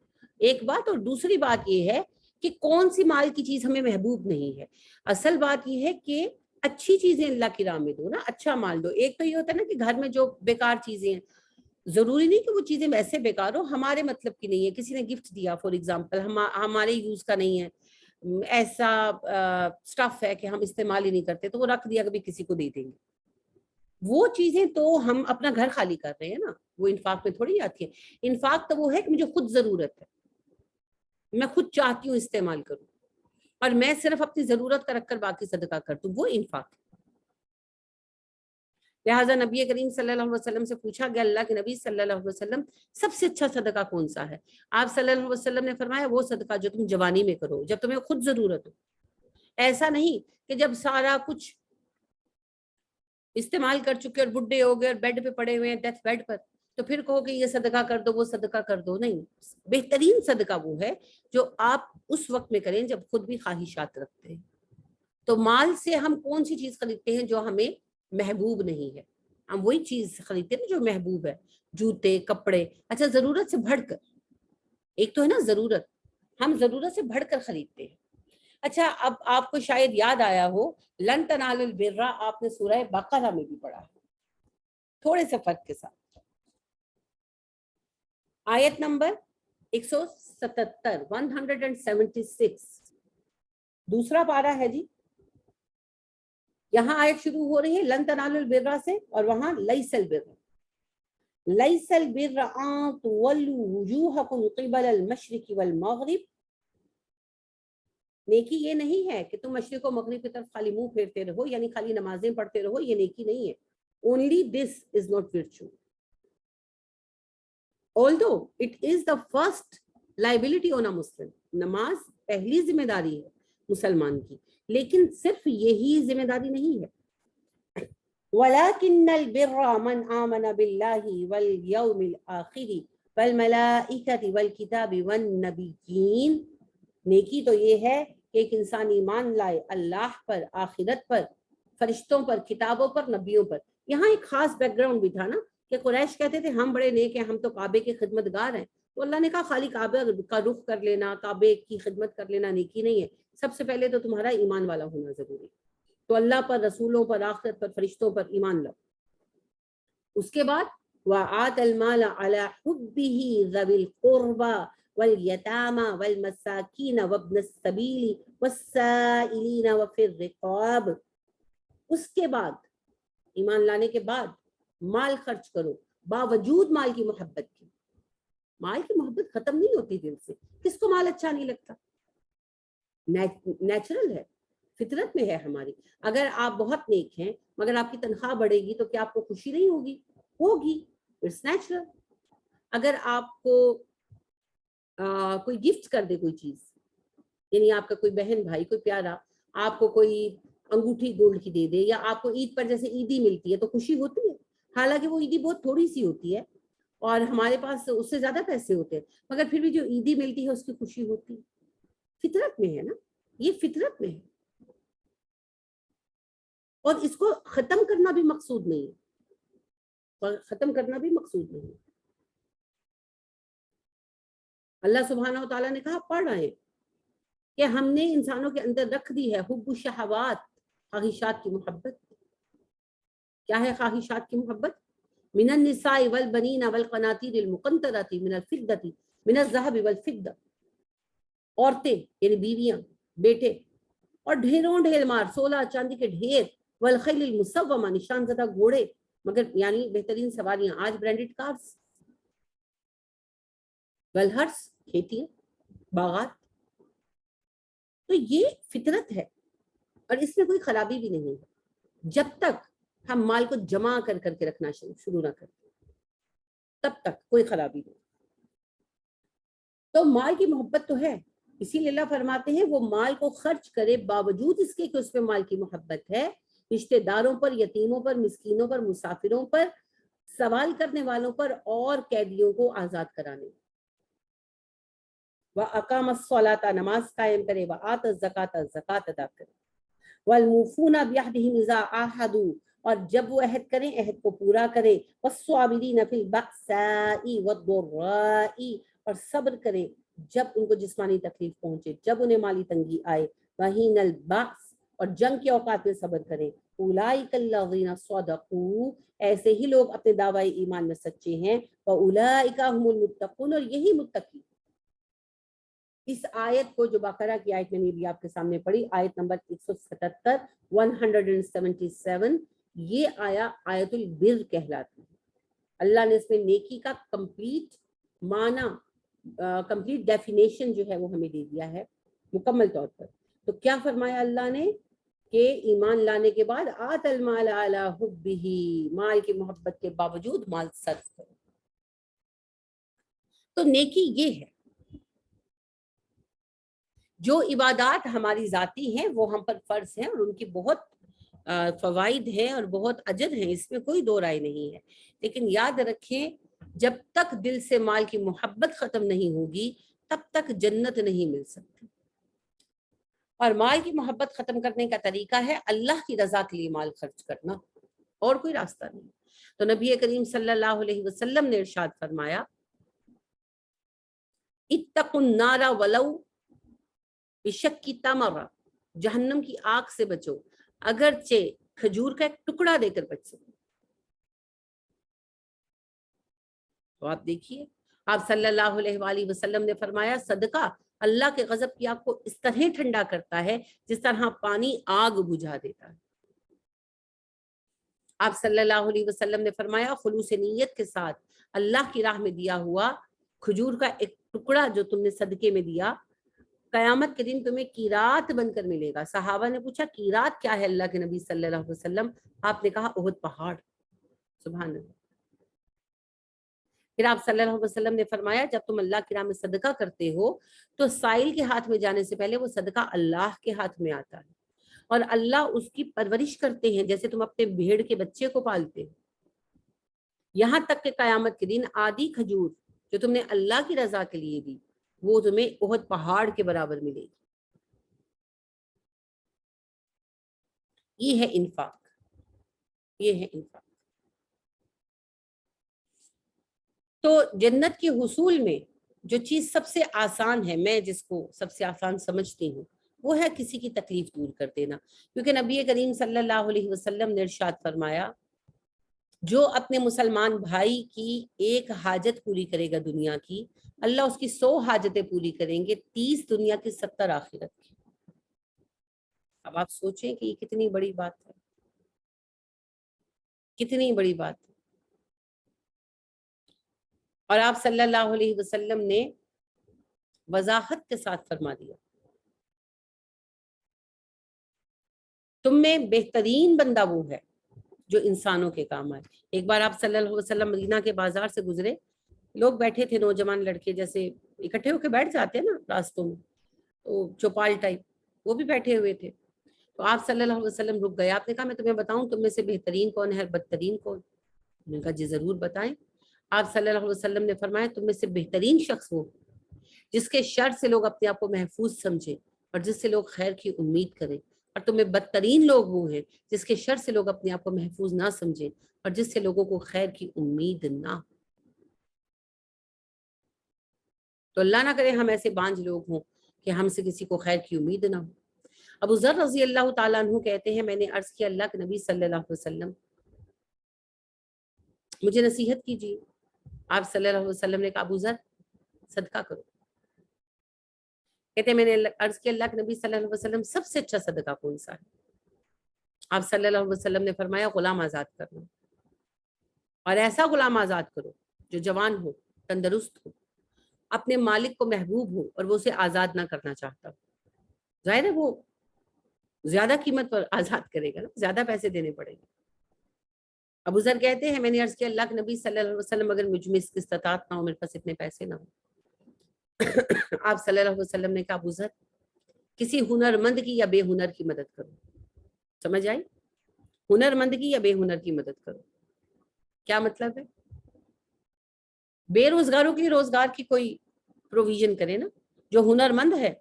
ایک بات. اور دوسری بات یہ ہے کہ کون سی مال کی چیز ہمیں محبوب نہیں ہے. اصل بات یہ ہے کہ اچھی چیزیں اللہ کی راہ میں دو نا، اچھا مال دو. ایک تو یہ ہوتا ہے نا کہ گھر میں جو بیکار چیزیں ہیں، ضروری نہیں کہ وہ چیزیں ویسے بیکار ہو، ہمارے مطلب کی نہیں ہے، کسی نے گفٹ دیا فار ایگزامپل، ہمارے یوز کا نہیں ہے، ایسا سٹف ہے کہ ہم استعمال ہی نہیں کرتے تو وہ رکھ دیا کبھی کسی کو دے دیں گے. وہ چیزیں تو ہم اپنا گھر خالی کر رہے ہیں نا، وہ انفاق میں تھوڑی آتی ہے. انفاق تو وہ ہے کہ مجھے خود ضرورت ہے، میں خود چاہتی ہوں استعمال کروں اور میں صرف اپنی ضرورت کا رکھ کر باقی صدقہ کر دوں، وہ انفاق ہے. لہٰذا نبی کریم صلی اللہ علیہ وسلم سے پوچھا گیا اللہ کے نبی صلی اللہ علیہ وسلم سب سے اچھا صدقہ کون سا ہے؟ آپ صلی اللہ علیہ وسلم نے فرمایا وہ صدقہ جو تم جوانی میں کرو، جب تمہیں خود ضرورت ہو. ایسا نہیں کہ جب سارا کچھ استعمال کر چکے اور بڈھے ہو گئے اور بیڈ پہ پڑے ہوئے ہیں، ڈیتھ بیڈ پر، تو پھر کہو کہ یہ صدقہ کر دو وہ صدقہ کر دو. نہیں، بہترین صدقہ وہ ہے جو آپ اس وقت میں کریں جب خود بھی خواہشات رکھتے ہیں. تو مال سے ہم کون سی چیز خریدتے ہیں جو ہمیں محبوب نہیں ہے؟ ہم وہی چیز خریدتے ہیں جو محبوب ہے، جوتے، کپڑے. اچھا، ضرورت سے بڑھ کر، ایک تو ہے نا ضرورت، ہم ضرورت سے بڑھ کر خریدتے ہیں. اچھا، اب آپ کو شاید یاد آیا ہو، لن تنالوا البر آپ نے سورہ بقرہ میں بھی پڑھا ہے، تھوڑے سے فرق کے ساتھ. آیت نمبر 177 176 دوسرا پارہ ہے جی. یہاں آیت شروع ہو رہی ہے لن تنالوا البر سے، اور وہاں لیس البر لیس البر ان تولوا وجوہکم قبل المشرق والمغرب. نیکی یہ نہیں ہے کہ تم مشرق و مغرب کی طرف خالی منہ پھیرتے رہو، یعنی خالی نمازیں پڑھتے رہو، یہ نیکی نہیں ہے. Only this is not virtue. Although it is the first liability on a Muslim. نماز پہلی ذمہ داری ہے مسلمان کی، لیکن صرف یہی ذمہ داری نہیں ہے. وَلَكِنَّ الْبِرَّ مَنْ آمَنَ بِاللَّهِ وَالْيَوْمِ الْآخِرِ وَالْمَلَائِكَةِ وَالْكِتَابِ وَالنَّبِيِّينَ. نیکی تو یہ ہے کہ ایک انسان ایمان لائے اللہ پر، آخرت پر، فرشتوں پر، کتابوں پر، نبیوں پر. یہاں ایک خاص بیک گراؤنڈ بھی تھا نا کہ قریش کہتے تھے ہم بڑے نیک ہیں، ہم تو کعبے کے خدمت گار ہیں. تو اللہ نے کہا خالی کعبے کا رخ کر لینا، کعبے کی خدمت کر لینا نیکی نہیں ہے، سب سے پہلے تو تمہارا ایمان والا ہونا ضروری. تو اللہ پر، رسولوں پر، آخرت پر، فرشتوں پر ایمان لاؤ. اس کے بعد وَآتَ الْمَالَ عَلَى حُبِّهِ ذَوِي الْقُرْبَى وَالْيَتَامَى وَالْمَسَاكِينَ وَابْنَ السَّبِيلِ وَالسَّائِلِينَ وَفِي الرِّقَابِ. اس کے بعد، ایمان لانے کے بعد مال خرچ کرو باوجود مال کی محبت کی. مال کی محبت ختم نہیں ہوتی دل سے. کس کو مال اچھا نہیں لگتا؟ نیچرل ہے، فطرت میں ہے ہماری. اگر آپ بہت نیک ہیں مگر آپ کی تنخواہ بڑھے گی تو کیا آپ کو خوشی نہیں ہوگی؟ ہوگی، اٹس نیچرل. اگر آپ کو کوئی گفٹ کر دے کوئی چیز، یعنی آپ کا کوئی بہن بھائی، کوئی پیارا آپ کو کوئی انگوٹھی گولڈ کی دے دے، یا آپ کو عید پر جیسے عیدی ملتی ہے تو خوشی ہوتی ہے. حالانکہ وہ عیدی بہت تھوڑی سی ہوتی ہے اور ہمارے پاس اس سے زیادہ پیسے ہوتے ہیں، مگر پھر بھی جو عیدی ملتی ہے اس کی خوشی ہوتی ہے. فطرت میں ہے نا، یہ فطرت میں ہے. اور اس کو ختم کرنا بھی مقصود نہیں ہے، اور ختم کرنا بھی مقصود نہیں ہے. اللہ سبحانہ و تعالیٰ نے کہا، پڑھ رہے ہیں کہ ہم نے انسانوں کے اندر رکھ دی ہے حب الشہوات، خواہشات کی محبت. کیا ہے خواہشات کی محبت؟ من النساء والبنین والقناطیر المقنطرۃ من الفضۃ من الذهب والفضہ. عورتیں یعنی بیویاں، بیٹے، اور ڈھیروں ڈھیر مار، سولہ چاندی کے ڈھیر، والخیل المسومہ نشان زدہ گھوڑے، مگر یعنی بہترین سواریاں، آج برانڈڈ کارز، والحرث کھیتیاں، باغات. تو یہ فطرت ہے اور اس میں کوئی خرابی بھی نہیں ہے جب تک ہم مال کو جمع کر کے رکھنا شروع نہ کریں، تب تک کوئی خرابی نہیں. تو مال کی محبت تو ہے، اسی لیے اللہ فرماتے ہیں وہ مال کو خرچ کرے باوجود اس کے کہ اس میں مال کی محبت ہے، رشتہ داروں پر، یتیموں پر، مسکینوں پر، مسافروں پر، سوال کرنے والوں پر، اور قیدیوں کو آزاد کرانے. وَأَقَامَ الصَّلَاةَ نماز قائم کرے، وَآتَ الزَّكَاةَ زکوٰۃ ادا کرے، وَالْمُوفُونَ بِعَهْدِهِمْ إِذَا عَاهَدُوا اور جب وہ عہد کریں عہد کو پورا کریں، وَالصَّابِرِينَ فِي الْبَأْسَاءِ وَالضَّرَّاءِ اور صبر کریں جب ان کو جسمانی تکلیف پہنچے، جب انہیں مالی تنگی آئے، وَحِينَ الْبَأْسِ اور جنگ کے اوقات میں صبر کریں. أُولَٰئِكَ الَّذِينَ صَدَقُوا ایسے ہی لوگ اپنے دعوی ایمان میں سچے ہیں، وَأُولَٰئِكَ هُمُ الْمُتَّقُونَ اور یہی متقی. اس آیت کو جو بقرہ کی آیت میں نے بھی آپ کے سامنے پڑھی، آیت نمبر 177 177، یہ آیت البر کہلاتی ہے. اللہ نے اس میں نیکی کا کمپلیٹ معنی، کمپلیٹ ڈیفینیشن جو ہے وہ ہمیں دے دیا ہے مکمل طور پر. تو کیا فرمایا اللہ نے کہ ایمان لانے کے بعد آت المال علی حبہ، مال کی محبت کے باوجود مال صرف کرو. تو نیکی یہ ہے. جو عبادات ہماری ذاتی ہیں وہ ہم پر فرض ہیں، اور ان کی بہت فوائد ہیں اور بہت اجر ہیں، اس میں کوئی دو رائے نہیں ہے. لیکن یاد رکھیں، جب تک دل سے مال کی محبت ختم نہیں ہوگی تب تک جنت نہیں مل سکتی. اور مال کی محبت ختم کرنے کا طریقہ ہے اللہ کی رضا کے لیے مال خرچ کرنا، اور کوئی راستہ نہیں. تو نبی کریم صلی اللہ علیہ وسلم نے ارشاد فرمایا، اتقوا النار ولو بشق تمرہ، جہنم کی آگ سے بچو اگرچہ کھجور کا ایک ٹکڑا دے کر بچ سکو. تو آپ دیکھیے، آپ صلی اللہ علیہ وآلہ وسلم نے فرمایا، صدقہ اللہ کے غضب کی آگ کو اس طرح ٹھنڈا کرتا ہے جس طرح پانی آگ بجھا دیتا ہے. آپ صلی اللہ علیہ وسلم نے فرمایا، خلوص نیت کے ساتھ اللہ کی راہ میں دیا ہوا کھجور کا ایک ٹکڑا جو تم نے صدقے میں دیا، قیامت کے دن تمہیں قیرات بن کر ملے گا. صحابہ نے پوچھا قیرات کیا ہے اللہ کے نبی صلی اللہ علیہ وسلم؟ آپ نے کہا احد پہاڑ. سبحان اللہ. پھر آپ صلی اللہ علیہ وسلم نے فرمایا، جب تم اللہ کی راہ میں صدقہ کرتے ہو تو سائل کے ہاتھ میں جانے سے پہلے وہ صدقہ اللہ کے ہاتھ میں آتا ہے، اور اللہ اس کی پرورش کرتے ہیں جیسے تم اپنے بھیڑ کے بچے کو پالتے ہو، یہاں تک کہ قیامت کے دن آدھی کھجور جو تم نے اللہ کی رضا کے لیے دی وہ تمہیں احد پہاڑ کے برابر ملے گی. یہ ہے انفاق، یہ ہے انفاق. تو جنت کے حصول میں جو چیز سب سے آسان ہے، میں جس کو سب سے آسان سمجھتی ہوں، وہ ہے کسی کی تکلیف دور کر دینا. کیونکہ نبی کریم صلی اللہ علیہ وسلم نے ارشاد فرمایا، جو اپنے مسلمان بھائی کی ایک حاجت پوری کرے گا دنیا کی، اللہ اس کی 100 حاجتیں پوری کریں گے، 30 دنیا کی 70 آخرت کی. اب آپ سوچیں کہ یہ کتنی بڑی بات ہے، کتنی بڑی بات ہے. اور آپ صلی اللہ علیہ وسلم نے وضاحت کے ساتھ فرما دیا، تم میں بہترین بندہ وہ ہے جو انسانوں کے کام آئے. ایک بار آپ صلی اللہ علیہ وسلم مدینہ کے بازار سے گزرے، لوگ بیٹھے تھے، نوجوان لڑکے جیسے اکٹھے ہو کے بیٹھ جاتے ہیں نا راستوں میں، تو چوپال ٹائپ، وہ بھی بیٹھے ہوئے تھے. تو آپ صلی اللہ علیہ وسلم رک گئے. آپ نے کہا، میں تمہیں بتاؤں تم میں سے بہترین کون ہے اور بدترین کون؟ انہوں نے کہا جی ضرور بتائیں. آپ صلی اللہ علیہ وسلم نے فرمایا، تم میں سے بہترین شخص وہ جس کے شر سے لوگ اپنے آپ کو محفوظ سمجھیں اور جس سے لوگ خیر کی امید کریں، اور تمہیں بدترین لوگ وہ ہیں جس کے شر سے لوگ اپنے آپ کو محفوظ نہ سمجھیں اور جس سے لوگوں کو خیر کی امید نہ. تو اللہ نہ کرے ہم ایسے بانج لوگ ہوں کہ ہم سے کسی کو خیر کی امید نہ ہو. ابو ذر رضی اللہ تعالیٰ عنہ کہتے ہیں، میں نے عرض کیا، اللہ کے نبی صلی اللہ علیہ وسلم مجھے نصیحت کیجیے. آپ صلی اللہ علیہ وسلم نے کہا، ابو ذر صدقہ کرو. کہتے ہیں میں نے عرض کیا، اللہ کے نبی صلی اللہ علیہ وسلم سب سے اچھا صدقہ کون سا ہے؟ آپ صلی اللہ علیہ وسلم نے فرمایا، غلام آزاد کرنا. اور ایسا غلام آزاد کرو جو جوان ہو، تندرست ہو، اپنے مالک کو محبوب ہو اور وہ اسے آزاد نہ کرنا چاہتا ہو. ظاہر ہے وہ زیادہ قیمت پر آزاد کرے گا نا، زیادہ پیسے دینے پڑیں گے. ابو ذر کہتے ہیں، میں نے عرض کیا، اللہ کے نبی صلی اللہ علیہ وسلم اگر مجھ میں اس کی استطاعت نہ ہو، میرے پاس اتنے پیسے نہ ہو. آپ صلی اللہ علیہ وسلم نے کہا، ابو ذر کسی ہنر مند کی یا بے ہنر کی مدد کرو. سمجھ آئی؟ ہنر مند کی یا بے ہنر کی مدد کرو. کیا مطلب ہے؟ بے روزگاروں کے لیے روزگار کی کوئی پروویژن کرے نا. جو ہنر مند ہے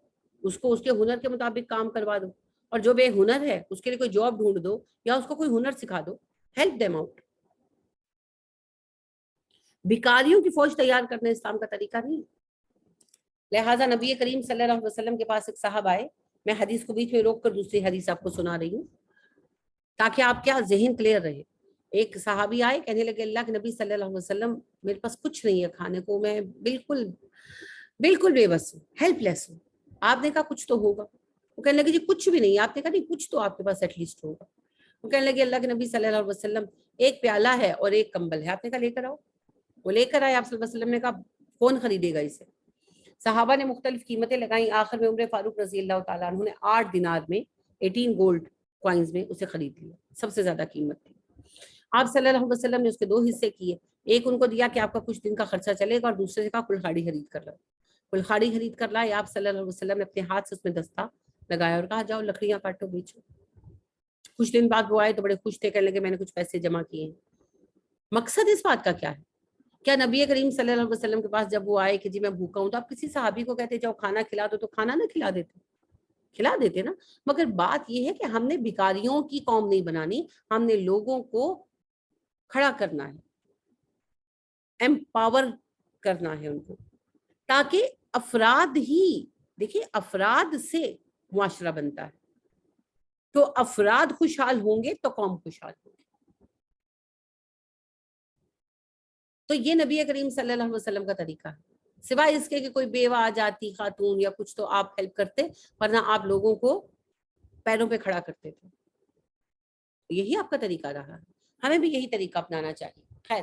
اس کو اس کے ہنر کے مطابق کام کروا دو، اور جو بے ہنر ہے اس کے لیے کوئی جاب ڈھونڈ دو یا اس کو کوئی ہنر سکھا دو. Help them out. بھکاریوں کی فوج تیار کرنا اسلام کا طریقہ نہیں. لہٰذا نبی کریم صلی اللہ علیہ وسلم کے پاس ایک صاحب آئے. میں حدیث کو بیچ میں روک کر دوسری حدیث آپ کو سنا رہی ہوں تاکہ آپ کیا ذہن کلیئر رہے. ایک صحابی آئے، کہنے لگے، اللہ کے نبی صلی اللہ علیہ وسلم میرے پاس کچھ نہیں ہے کھانے کو، میں بالکل بے بس ہوں، ہیلپ لیس ہوں. آپ نے کہا کچھ تو ہوگا. وہ کہنے لگے جی کچھ بھی نہیں. آپ نے کہا نہیں کچھ تو آپ کے پاس ایٹ لیسٹ ہوگا. وہ کہنے لگے، اللہ کے نبی صلی اللہ علیہ وسلم ایک پیالہ ہے اور ایک کمبل ہے. آپ نے کہا لے کر آؤ. وہ لے کر آئے. آپ صلی اللہ علیہ وسلم نے کہا کون خریدے گا اسے؟ صحابہ نے مختلف قیمتیں لگائیں. آخر میں عمر فاروق رضی اللہ تعالیٰ عنہ نے 8 دینار میں 18 گولڈ کوائنز میں اسے خرید لیا، سب سے زیادہ قیمت تھی. آپ صلی اللہ علیہ وسلم نے اس کے 2 حصے کیے، ایک ان کو دیا کہ آپ کا کچھ دن کا خرچہ چلے گا، اور دوسرے سے کہا کلہاڑی خرید کر لاؤ. کلہاڑی خرید کر لائے. آپ صلی اللہ علیہ وسلم نے اپنے ہاتھ سے اس میں دستہ لگایا اور کہا جاؤ لکڑیاں کاٹو بیچو. کچھ دن بعد وہ آئے تو بڑے خوش تھے، کہنے لگے میں نے کچھ پیسے جمع کیے ہیں. مقصد اس بات کا کیا ہے؟ کیا نبی کریم صلی اللہ علیہ وسلم کے پاس جب وہ آئے کہ جی میں بھوکا ہوں، تو آپ کسی صحابی کو کہتے جاؤ کھانا کھلا دو، تو کھانا نہ کھلا دیتے؟ کھلا دیتے نا. مگر بات یہ ہے کہ ہم نے بھکاریوں کی قوم نہیں بنانی، ہم نے لوگوں کو کھڑا کرنا ہے، ایمپاور کرنا ہے ان کو، تاکہ افراد ہی، دیکھیں افراد سے معاشرہ بنتا ہے، تو افراد خوشحال ہوں گے تو قوم خوشحال ہوگی. تو یہ نبی کریم صلی اللہ علیہ وسلم کا طریقہ ہے. سوائے اس کے کہ کوئی بیوہ آ جاتی خاتون یا کچھ تو آپ ہیلپ کرتے، ورنہ آپ لوگوں کو پیروں پہ کھڑا کرتے تھے. یہی آپ کا طریقہ رہا ہے، ہمیں بھی یہی طریقہ اپنانا چاہیے. خیر،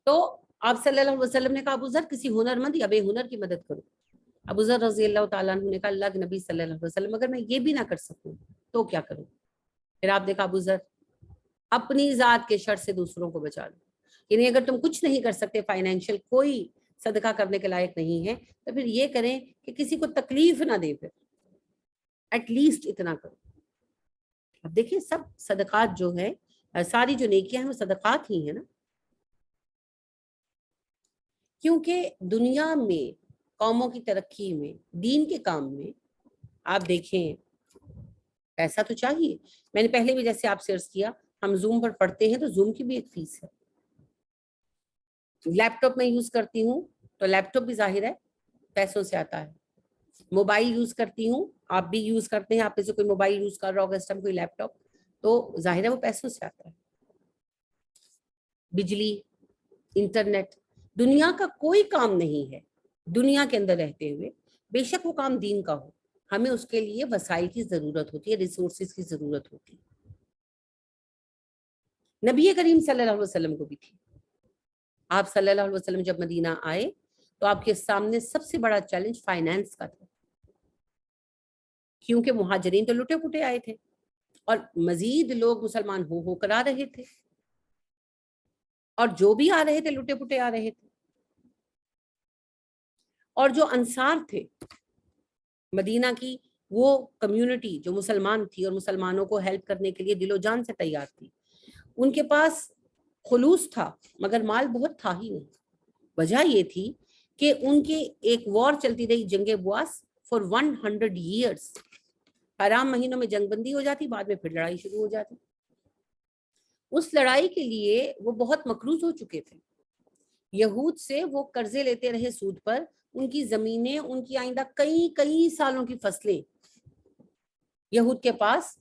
تو آپ صلی اللہ علیہ وسلم نے کہا ابو ذر کسی ہنر مند یا بے ہنر کی مدد کرو. ابو ذر رضی اللہ تعالیٰ عنہ نے کہا اللہ کے نبی صلی اللہ علیہ وسلم اگر میں یہ بھی نہ کر سکوں تو کیا کروں؟ پھر آپ دیکھا ابو ذر اپنی ذات کے شر سے دوسروں کو بچا لو. یعنی اگر تم کچھ نہیں کر سکتے، فائنینشیل کوئی صدقہ کرنے کے لائق نہیں ہے، تو پھر یہ کریں کہ کسی کو تکلیف نہ دے، پھر ایٹ لیسٹ اتنا کرو. اب دیکھیں سب صدقات جو ہے، ساری جو نیکیاں ہیں وہ صدقات ہی ہیں نا. کیونکہ دنیا میں قوموں کی ترقی میں، دین کے کام میں آپ دیکھیں پیسہ تو چاہیے. میں نے پہلے بھی جیسے آپ سے عرض کیا، ہم زوم پر پڑھتے ہیں تو زوم کی بھی ایک فیس ہے. لیپ ٹاپ میں یوز کرتی ہوں تو لیپ ٹاپ بھی ظاہر ہے پیسوں سے آتا ہے. موبائل یوز کرتی ہوں، آپ بھی یوز کرتے ہیں، آپ میں سے کوئی موبائل یوز کر رہا ہوگا اس ٹائم، کوئی لیپ ٹاپ، تو ظاہر ہے وہ پیسوں سے آتا ہے. بجلی، انٹرنیٹ، دنیا کا کوئی کام نہیں ہے دنیا کے اندر رہتے ہوئے، بے شک وہ کام دین کا ہو، ہمیں اس کے لیے وسائل کی ضرورت ہوتی ہے، ریسورسز کی ضرورت ہوتی ہے. نبی کریم صلی اللہ علیہ وسلم کو بھی تھی. آپ صلی اللہ علیہ وسلم جب مدینہ آئے تو آپ کے سامنے سب سے بڑا چیلنج فائنینس کا تھا، کیونکہ مہاجرین تو لٹے پٹے آئے تھے اور مزید لوگ مسلمان ہو کر آ رہے تھے، اور جو بھی آ رہے تھے لٹے پٹے آ رہے تھے. اور جو انصار تھے مدینہ کی، وہ کمیونٹی جو مسلمان تھی اور مسلمانوں کو ہیلپ کرنے کے لیے دل و جان سے تیار تھی، ان کے پاس خلوص تھا مگر مال بہت تھا ہی نہیں. وجہ یہ تھی کہ ان کے ایک وار چلتی رہی، جنگ بواس فار 100 years. حرام مہینوں میں جنگ بندی ہو جاتی، بعد میں پھر لڑائی شروع ہو جاتی. اس لڑائی کے لیے وہ بہت مقروض ہو چکے تھے. یہود سے وہ قرضے لیتے رہے سود پر، ان کی زمینیں، ان کی آئندہ کئی سالوں کی فصلیں یہود کے پاس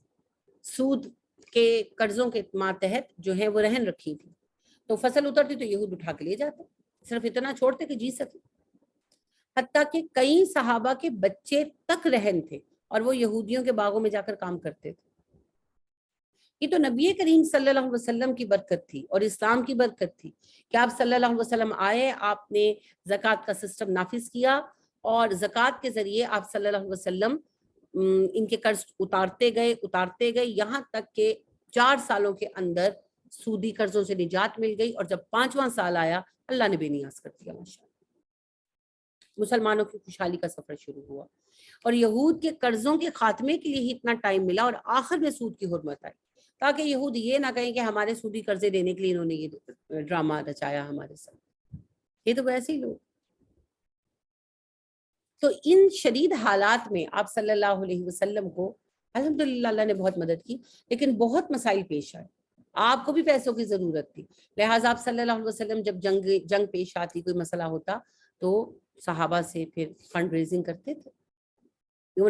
سود کے قرضوں کے ماتحت جو ہیں وہ رہن رکھی تھی. تو فصل اترتی تو یہود اٹھا کے لے جاتے، صرف اتنا چھوڑتے کہ جی سکے. حتیٰ کہ کئی صحابہ کے بچے تک رہن تھے اور وہ یہودیوں کے باغوں میں جا کر کام کرتے تھے. یہ تو نبی کریم صلی اللہ علیہ وسلم کی برکت تھی اور اسلام کی برکت تھی کہ آپ صلی اللہ علیہ وسلم آئے، آپ نے زکوٰۃ کا سسٹم نافذ کیا، اور زکوٰۃ کے ذریعے آپ صلی اللہ علیہ وسلم ان کے قرض اتارتے گئے یہاں تک کہ 4 سالوں کے اندر سودی قرضوں سے نجات مل گئی. اور جب 5واں سال آیا اللہ نے بے نیاز کر دیا، ماشاءاللہ مسلمانوں کی خوشحالی کا سفر شروع ہوا. اور یہود کے قرضوں کے خاتمے کے لیے ہی اتنا ٹائم ملا، اور آخر میں سود کی حرمت آئی، تاکہ یہود یہ نہ کہیں کہ ہمارے سودی قرضے دینے کے لیے انہوں نے یہ ڈرامہ رچایا ہمارے ساتھ. یہ تو ویسے ہی لوگ. تو ان شدید حالات میں آپ صلی اللہ علیہ وسلم کو الحمدللہ اللہ نے بہت مدد کی، لیکن بہت مسائل پیش آئے. آپ کو بھی پیسوں کی ضرورت تھی، لہٰذا آپ صلی اللہ علیہ وسلم جب جنگ پیش آتی، کوئی مسئلہ ہوتا، تو صحابہ سے پھر فنڈ ریزنگ کرتے تھے.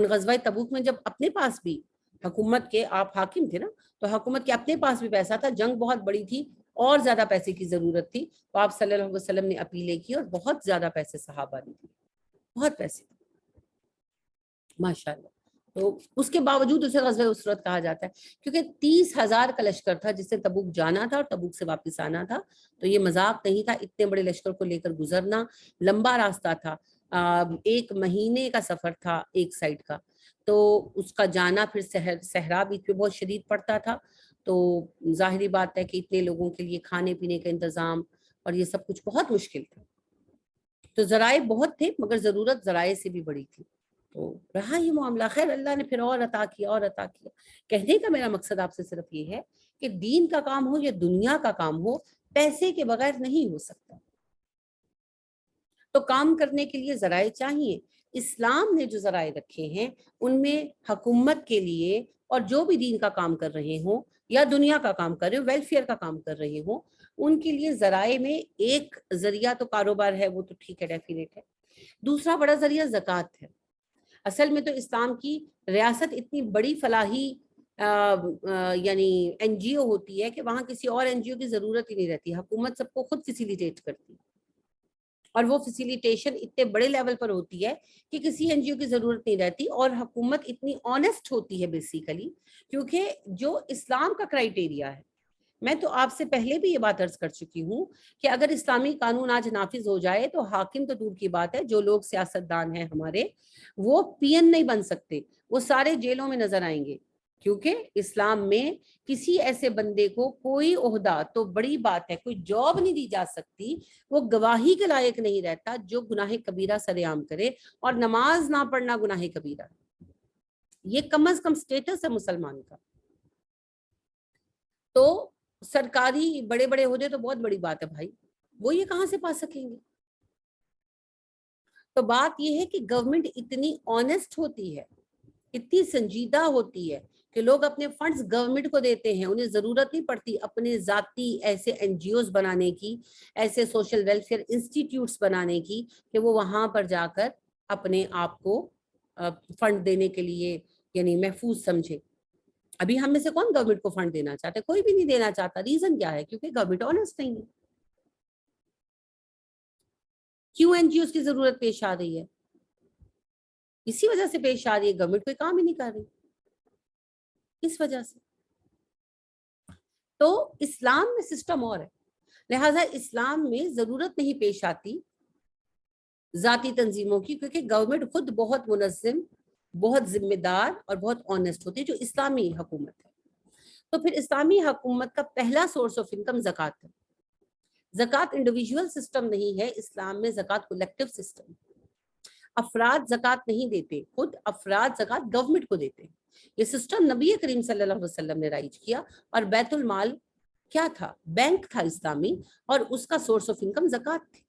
غزوہ تبوک میں جب اپنے پاس بھی حکومت کے، آپ حاکم تھے نا، تو حکومت کے اپنے پاس بھی پیسہ تھا، جنگ بہت بڑی تھی اور زیادہ پیسے کی ضرورت تھی، تو آپ صلی اللہ علیہ وسلم نے اپیلیں کی اور بہت زیادہ پیسے صحابہ نے دی، بہت پیسے ماشاءاللہ. تو اس کے باوجود اسے غزوہ اسرت کہا جاتا ہے، کیونکہ 30,000 کا لشکر تھا جس سے تبوک جانا تھا اور تبوک سے واپس آنا تھا. تو یہ مذاق نہیں تھا، اتنے بڑے لشکر کو لے کر گزرنا، لمبا راستہ تھا، 1 مہینے کا سفر تھا ایک سائڈ کا. تو اس کا جانا پھر صحرا بھی پہ بہت شدید پڑتا تھا، تو ظاہری بات ہے کہ اتنے لوگوں کے لیے کھانے پینے کا انتظام اور یہ سب کچھ بہت مشکل تھا. تو ذرائع بہت تھے مگر ضرورت ذرائع سے بھی بڑی تھی. تو رہا یہ معاملہ. خیر اللہ نے پھر اور عطا کیا اور عطا کیا. کہنے کا میرا مقصد آپ سے صرف یہ ہے کہ دین کا کام ہو یا دنیا کا کام ہو، پیسے کے بغیر نہیں ہو سکتا. تو کام کرنے کے لیے ذرائع چاہیے. اسلام نے جو ذرائع رکھے ہیں ان میں حکومت کے لیے اور جو بھی دین کا کام کر رہے ہوں یا دنیا کا کام کر رہے ہوں، ویلفیئر کا کام کر رہے ہوں، ان کے لیے ذرائع میں ایک ذریعہ تو کاروبار ہے، وہ تو ٹھیک ہے، ڈیفینیٹ ہے. دوسرا بڑا ذریعہ زکوٰۃ ہے. اصل میں تو اسلام کی ریاست اتنی بڑی فلاحی یعنی این جی او ہوتی ہے کہ وہاں کسی اور این جی او کی ضرورت ہی نہیں رہتی. حکومت سب کو خود فیسیلیٹیٹ کرتی ہے، اور وہ فیسیلیٹیشن اتنے بڑے لیول پر ہوتی ہے کہ کسی این جی او کی ضرورت نہیں رہتی. اور حکومت اتنی آنےسٹ ہوتی ہے بیسیکلی، کیونکہ جو اسلام کا کرائیٹیریا ہے، میں تو آپ سے پہلے بھی یہ بات عرض کر چکی ہوں کہ اگر اسلامی قانون آج نافذ ہو جائے تو حاکم تو دور کی بات ہے، جو لوگ سیاستدان ہیں ہمارے، وہ پی این نہیں بن سکتے، وہ سارے جیلوں میں نظر آئیں گے. کیونکہ اسلام میں کسی ایسے بندے کو کوئی عہدہ تو بڑی بات ہے، کوئی جاب نہیں دی جا سکتی، وہ گواہی کے لائق نہیں رہتا جو گناہ کبیرہ سر عام کرے. اور نماز نہ پڑھنا گناہ کبیرہ، یہ کم از کم سٹیٹس ہے مسلمان کا. تو سرکاری بڑے بڑے عہدے تو بہت بڑی بات ہے بھائی، وہ یہ کہاں سے پا سکیں گے؟ تو بات یہ ہے کہ گورنمنٹ اتنی آنےسٹ ہوتی ہے، اتنی سنجیدہ ہوتی ہے کہ لوگ اپنے فنڈز گورنمنٹ کو دیتے ہیں. انہیں ضرورت نہیں پڑتی اپنے ذاتی ایسے این جی اوز بنانے کی، ایسے سوشل ویلفیئر انسٹیٹیوٹس بنانے کی کہ وہ وہاں پر جا کر اپنے آپ کو فنڈ دینے کے لیے یعنی محفوظ سمجھے. ابھی ہم میں سے کون گورنمنٹ کو فنڈ دینا چاہتا ہے؟ کوئی بھی نہیں دینا چاہتا. ریزن کیا ہے؟ کیونکہ گورنمنٹ آنےسٹ نہیں ہے. کیوں این جی اوز کی ضرورت پیش آ رہی ہے؟ اسی وجہ سے پیش آ رہی ہے، گورنمنٹ کوئی کام ہی نہیں کر رہی اس وجہ سے. تو اسلام میں سسٹم اور ہے، لہٰذا اسلام میں ضرورت نہیں پیش آتی ذاتی تنظیموں کی، کیونکہ گورنمنٹ خود بہت منظم، بہت ذمہ دار اور بہت آنےسٹ ہوتی ہے، جو اسلامی حکومت ہے. تو پھر اسلامی حکومت کا پہلا سورس آف انکم زکوٰۃ ہے. زکوٰۃ انڈیویجول سسٹم نہیں ہے، اسلام میں زکوٰۃ کولیکٹیو سسٹم. افراد زکوٰۃ نہیں دیتے، خود افراد زکوٰۃ گورنمنٹ کو دیتے ہیں. یہ سسٹم نبی کریم صلی اللہ علیہ وسلم نے رائج کیا. اور بیت المال کیا تھا؟ بینک تھا اسلامی، اور اس کا سورس آف انکم زکوٰۃ تھی.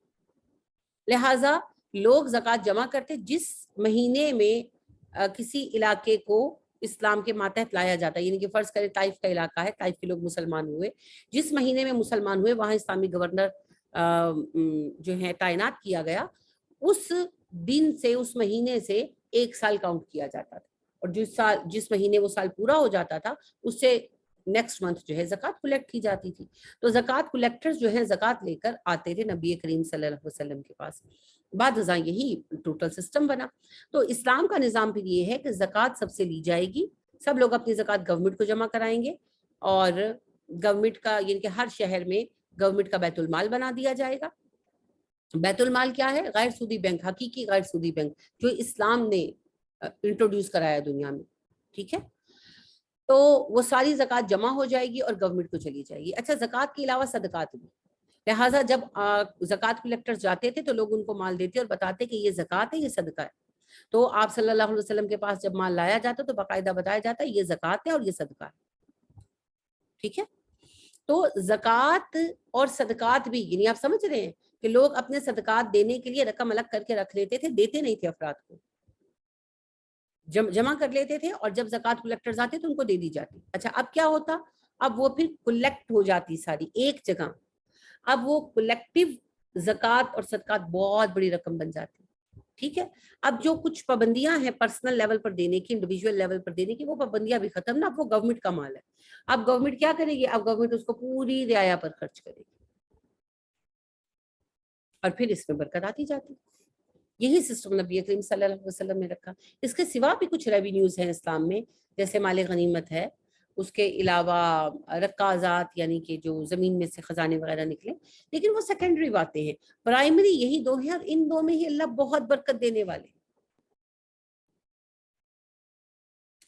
لہٰذا لوگ زکوٰۃ جمع کرتے. جس مہینے میں کسی علاقے کو اسلام کے ماتحت لایا جاتا ہے، یعنی کہ فرض کرے طائف کا علاقہ ہے، طائف کے لوگ مسلمان ہوئے، جس مہینے میں مسلمان ہوئے وہاں اسلامی گورنر جو ہے تعینات کیا گیا، اس دن سے، اس مہینے سے 1 سال کاؤنٹ کیا جاتا تھا. اور جس مہینے وہ سال پورا ہو جاتا تھا اس سے نیکسٹ منتھ جو ہے زکوٰۃ کلیکٹ کی جاتی تھی. تو زکوٰۃ کلیکٹرز جو ہیں زکوٰۃ لے کر آتے تھے نبی کریم صلی اللہ علیہ وسلم کے پاس. بعد ازاں یہی ٹوٹل سسٹم بنا. تو اسلام کا نظام پھر یہ ہے کہ زکوٰۃ سب سے لی جائے گی، سب لوگ اپنی زکوٰۃ گورنمنٹ کو جمع کرائیں گے، اور گورنمنٹ کا یعنی کہ ہر شہر میں گورنمنٹ کا بیت المال بنا دیا جائے گا. بیت المال کیا ہے؟ غیر سودی بینک، حقیقی غیر سودی بینک جو اسلام نے انٹروڈیوس کرایا دنیا میں. ٹھیک ہے، تو وہ ساری زکوٰۃ جمع ہو جائے گی اور گورنمنٹ کو چلی جائے گی. اچھا، زکوٰۃ کے علاوہ صدقات بھی. لہٰذا جب زکوٰۃ کلیکٹر جاتے تھے تو لوگ ان کو مال دیتے اور بتاتے کہ یہ زکوٰۃ ہے، یہ صدقہ ہے. تو آپ صلی اللہ علیہ وسلم کے پاس جب مال لایا جاتا تو باقاعدہ بتایا جاتا ہے یہ زکوٰۃ ہے اور یہ صدقہ ہے. ٹھیک ہے، تو زکوٰۃ اور صدقات بھی، یعنی آپ سمجھ رہے ہیں کہ لوگ اپنے صدقات دینے کے لیے رقم الگ کر کے رکھ لیتے تھے، دیتے نہیں تھے افراد کو، جمع کر لیتے تھے، اور جب زکوٰۃ کلیکٹرز آتے تو ان کو دے دی جاتی. اچھا، اب کیا ہوتا؟ اب وہ پھر کلیکٹ ہو جاتی ساری ایک جگہ. اب وہ کلیکٹیو زکوٰۃ اور صدقات بہت بڑی رقم بن جاتی. ٹھیک ہے، اب جو کچھ پابندیاں ہیں پرسنل لیول پر دینے کی، انڈیویجول لیول پر دینے کی، وہ پابندیاں بھی ختم نا. اب وہ گورنمنٹ کا مال ہے. اب گورنمنٹ کیا کرے گی؟ اب گورنمنٹ اس کو پوری رعایا پر خرچ کرے گی، اور پھر اس میں برکت آتی جاتی. یہی سسٹم نبی کریم صلی اللہ علیہ وسلم نے رکھا. اس کے سوا بھی کچھ ریونیوز ہیں اسلام میں، جیسے مال غنیمت ہے، اس کے علاوہ رقازات یعنی کہ جو زمین میں سے خزانے وغیرہ نکلے، لیکن وہ سیکنڈری باتیں ہیں. پرائمری یہی دو ہیں، اور ان دو میں ہی اللہ بہت برکت دینے والے.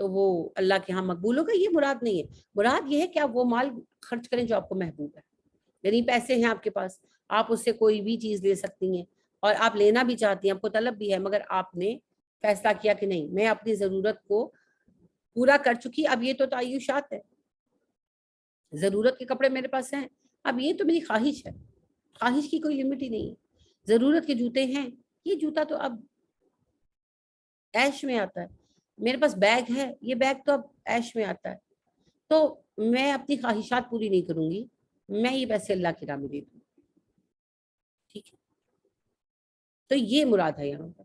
تو وہ اللہ کے ہاں مقبول ہوگا، یہ مراد نہیں ہے. مراد یہ ہے کہ آپ وہ مال خرچ کریں جو آپ کو محبوب ہے. یعنی پیسے ہیں آپ کے پاس، آپ اس سے کوئی بھی چیز لے سکتی ہیں اور آپ لینا بھی چاہتی ہیں، آپ کو طلب بھی ہے، مگر آپ نے فیصلہ کیا کہ نہیں، میں اپنی ضرورت کو پورا کر چکی، اب یہ تو تعیشات ہے، ضرورت کے کپڑے میرے پاس ہیں، اب یہ تو میری خواہش ہے، خواہش کی کوئی لمٹ ہی نہیں ہے. ضرورت کے جوتے ہیں، یہ جوتا تو اب عیش میں آتا ہے. میرے پاس بیگ ہے، یہ بیگ تو اب عیش میں آتا ہے. تو میں اپنی خواہشات پوری نہیں کروں گی، میں یہ پیسے اللہ کی راہ میں دے دوں. ٹھیک ہے، تو یہ مراد ہے یہاں پر.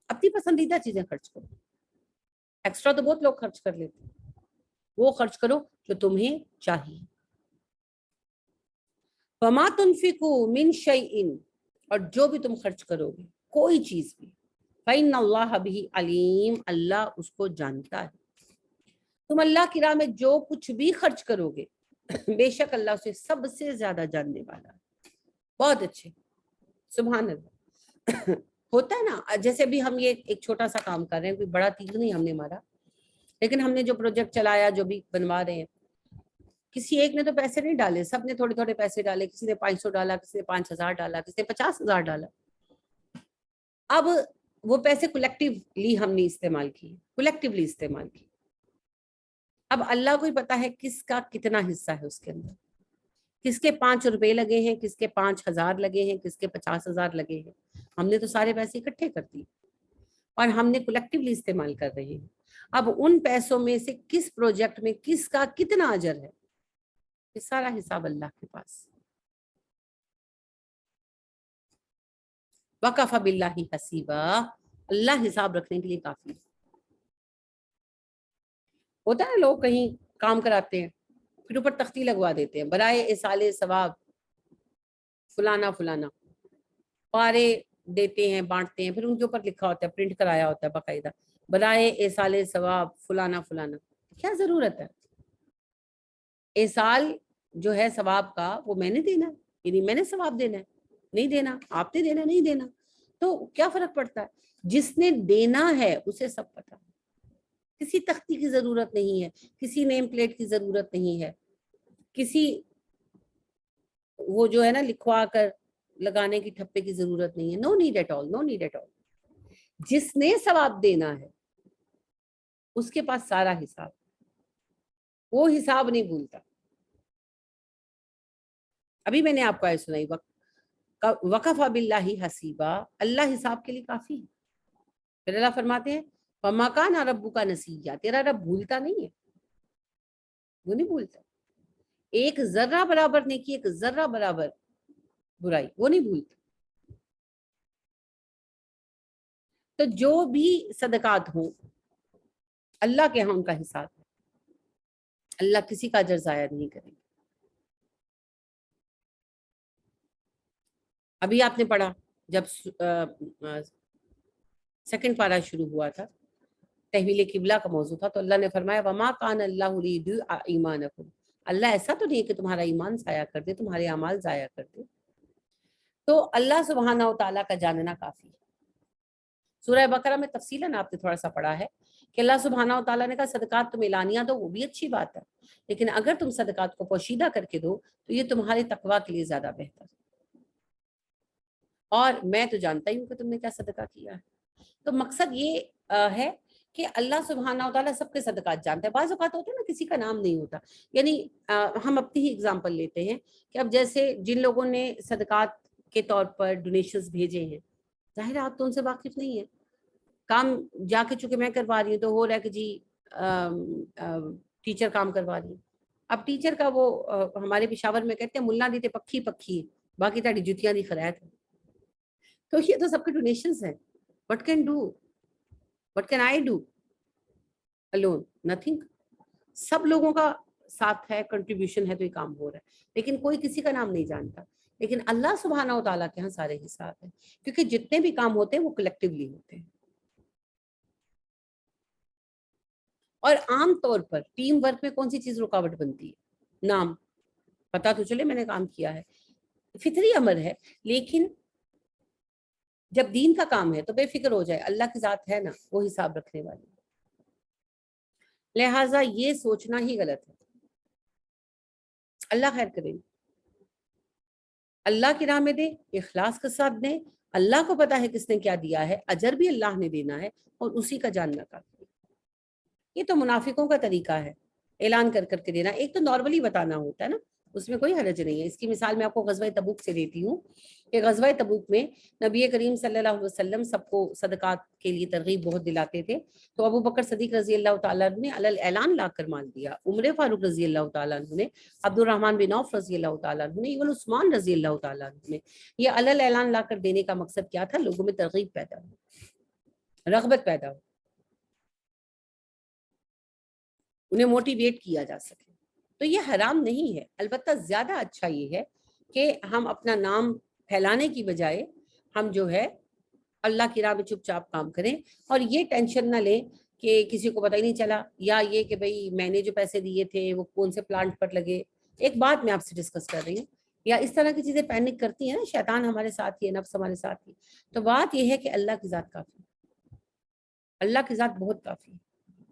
اپنی پسندیدہ چیزیں خرچ کرو. ایکسٹرا تو بہت لوگ خرچ کر لیتے ہیں، وہ خرچ کرو جو تمہیں چاہیے. وما تنفقوا من شیء، اور جو بھی تم خرچ کرو گے کوئی چیز بھی، فإن اللہ بھی علیم، اللہ اس کو جانتا ہے. تم اللہ کی راہ میں جو کچھ بھی خرچ کرو گے بے شک اللہ اسے سب سے زیادہ جاننے والا ہے. بہت اچھے، سبحان اللہ. ہوتا ہے نا، جیسے بھی ہم یہ ایک چھوٹا سا کام کر رہے ہیں، کوئی بڑا تیر نہیں ہم نے مارا، لیکن ہم نے جو پروجیکٹ چلایا، جو بھی بنوا رہے ہیں، کسی ایک نے تو پیسے نہیں ڈالے، سب نے تھوڑے تھوڑے پیسے ڈالے. کسی نے 500 ڈالا، کسی نے 5000 ڈالا، کسی نے 50,000 ڈالا. اب وہ پیسے کولیکٹیولی ہم نے استعمال کیے، کولیکٹیولی استعمال کیے. اب اللہ کو ہی پتا ہے کس کا کتنا حصہ ہے اس کے اندر، کس کے 5 روپے لگے ہیں، کس کے 5,000 لگے ہیں، کس کے 50,000 لگے ہیں. ہم نے تو سارے پیسے اکٹھے کر دیے اور ہم نے کولیکٹیولی استعمال کر رہے ہیں. اب ان پیسوں میں سے کس پروجیکٹ میں کس کا کتنا اجر ہے، یہ سارا حساب اللہ کے پاس. وَكَفَى بِاللَّهِ حَسِيبًا، اللہ حساب رکھنے کے لیے کافی ہے. ہوتا ہے لوگ کہیں کام کراتے ہیں، پھر اوپر تختی لگوا دیتے ہیں، برائے ایصال ثواب فلانا فلانا، پارے دیتے ہیں، بانٹتے ہیں، پھر ان کے اوپر لکھا ہوتا ہے، پرنٹ کرایا ہوتا ہے باقاعدہ، برائے ایصال ثواب فلانا فلانا. کیا ضرورت ہے؟ ایصال جو ہے ثواب کا، وہ میں نے دینا ہے، یعنی میں نے ثواب دینا ہے، نہیں دینا آپ نے دینا، نہیں دینا تو کیا فرق پڑتا ہے؟ جس نے دینا ہے اسے سب پتا. کسی تختی کی ضرورت نہیں ہے، کسی نیم پلیٹ کی ضرورت نہیں ہے، کسی وہ جو ہے نا لکھوا کر لگانے کی ٹھپے کی ضرورت نہیں ہے. No need at all, no need at all. جس نے ثواب دینا ہے اس کے پاس سارا حساب، وہ حساب نہیں بھولتا. ابھی میں نے آپ کو ایسا سنائی، وَكَفَى بِاللَّهِ حَسِيبًا، اللہ حساب کے لیے کافی ہے. پھر اللہ فرماتے ہیں وَمَا كَانَ رَبُّكَ نَسِيًّا، تیرا رب بھولتا نہیں ہے، وہ نہیں بھولتا. ایک ذرہ برابر نیکی، ایک ذرہ برابر برائی، وہ نہیں بھولتا. تو جو بھی صدقات ہوں اللہ کے ہاں ان کا حساب ہے، اللہ کسی کا اجر ضائع نہیں کریں گے. ابھی آپ نے پڑھا جب سیکنڈ پارہ شروع ہوا تھا، تحویل قبلہ کا موضوع تھا، تو اللہ نے فرمایا وَمَا كَانَ اللَّهُ لِيُضِيعَ إِيمَانَكُمْ، اللہ ایسا تو نہیں ہے کہ تمہارا ایمان ضائع کر دے، تمہارے اعمال ضائع کر دے. تو اللہ سبحانہ و تعالیٰ کا جاننا کافی ہے. سورہ بقرہ میں تفصیلاً آپ نے تھوڑا سا پڑھا ہے کہ اللہ سبحانہ و تعالیٰ نے کہا صدقات تم اعلانیہ دو، وہ بھی اچھی بات ہے، لیکن اگر تم صدقات کو پوشیدہ کر کے دو تو یہ تمہارے تقویٰ کے لیے زیادہ بہتر ہے، اور میں تو جانتا ہی ہوں کہ تم نے کیا صدقہ کیا ہے. تو مقصد یہ ہے کہ اللہ سبحانہ و تعالیٰ سب کے صدقات جانتا ہے. بعض اوقات ہوتا ہے نا کسی کا نام نہیں ہوتا، یعنی ہم اپنی ہی اگزامپل لیتے ہیں کہ اب جیسے جن لوگوں نے صدقات کے طور پر ڈونیشنز بھیجے ہیں، ظاہر ہے آپ تو ان سے واقف نہیں ہیں، کام جا کے چونکہ میں کروا رہی ہوں تو ہو رہا ہے کہ جی ٹیچر کام کروا رہی ہے. اب ٹیچر کا وہ ہمارے پشاور میں کہتے ہیں ملا دی تے پکھی پکھی باقی تاڑی جتیاں دی خرائط ہے. تو یہ تو سب کے ڈونیشنز ہیں. What can do, what can I do alone? Nothing. سب لوگوں کا ساتھ ہے، کنٹریبیوشن ہے، تو یہ کام ہو رہا ہے، لیکن کوئی کسی کا نام نہیں جانتا. لیکن اللہ سبحانہ و تعالیٰ کے ہاں سارے حساب ہیں، کیونکہ جتنے بھی کام ہوتے ہیں وہ کلیکٹیولی ہوتے ہیں. اور عام طور پر ٹیم ورک میں کون سی چیز رکاوٹ بنتی ہے؟ نام. پتا تو چلے میں نے کام کیا ہے، فطری امر ہے، لیکن جب دین کا کام ہے تو بے فکر ہو جائے، اللہ کی ذات ہے نا وہ حساب رکھنے والی. لہٰذا یہ سوچنا ہی غلط ہے. اللہ خیر کرے, اللہ کی راہ میں دیں, اخلاص کے ساتھ دیں. اللہ کو پتا ہے کس نے کیا دیا ہے, اجر بھی اللہ نے دینا ہے, اور اسی کا جاننا کافی ہے. یہ تو منافقوں کا طریقہ ہے, اعلان کر کر کے دینا. ایک تو نارملی بتانا ہوتا ہے نا, اس میں کوئی حرج نہیں ہے. اس کی مثال میں آپ کو غزوہ تبوک سے دیتی ہوں کہ غزوہ تبوک میں نبی کریم صلی اللہ علیہ وسلم سب کو صدقات کے لیے ترغیب بہت دلاتے تھے. تو ابو بکر صدیق رضی اللہ تعالیٰ عنہ نے علی اعلان لا کر مال دیا, عمر فاروق رضی اللہ تعالیٰ عنہ نے, عبد الرحمن بن عوف رضی اللہ تعالیٰ عنہ نے, ایون عثمان رضی اللہ تعالیٰ عنہ نے. یہ علی اعلان لا کر دینے کا مقصد کیا تھا؟ لوگوں میں ترغیب پیدا ہو, رغبت پیدا ہو, انہیں موٹیویٹ کیا جا سکے. تو یہ حرام نہیں ہے. البتہ زیادہ اچھا یہ ہے کہ ہم اپنا نام پھیلانے کی بجائے ہم جو ہے اللہ کی راہ میں چپ چاپ کام کریں, اور یہ ٹینشن نہ لیں کہ کسی کو پتہ ہی نہیں چلا, یا یہ کہ بھئی میں نے جو پیسے دیے تھے وہ کون سے پلانٹ پر لگے. ایک بات میں آپ سے ڈسکس کر رہی ہوں, یا اس طرح کی چیزیں پینک کرتی ہیں نا, شیطان ہمارے ساتھ ہی ہے, نفس ہمارے ساتھ ہی. تو بات یہ ہے کہ اللہ کی ذات کافی ہے, اللہ کی ذات بہت کافی ہے.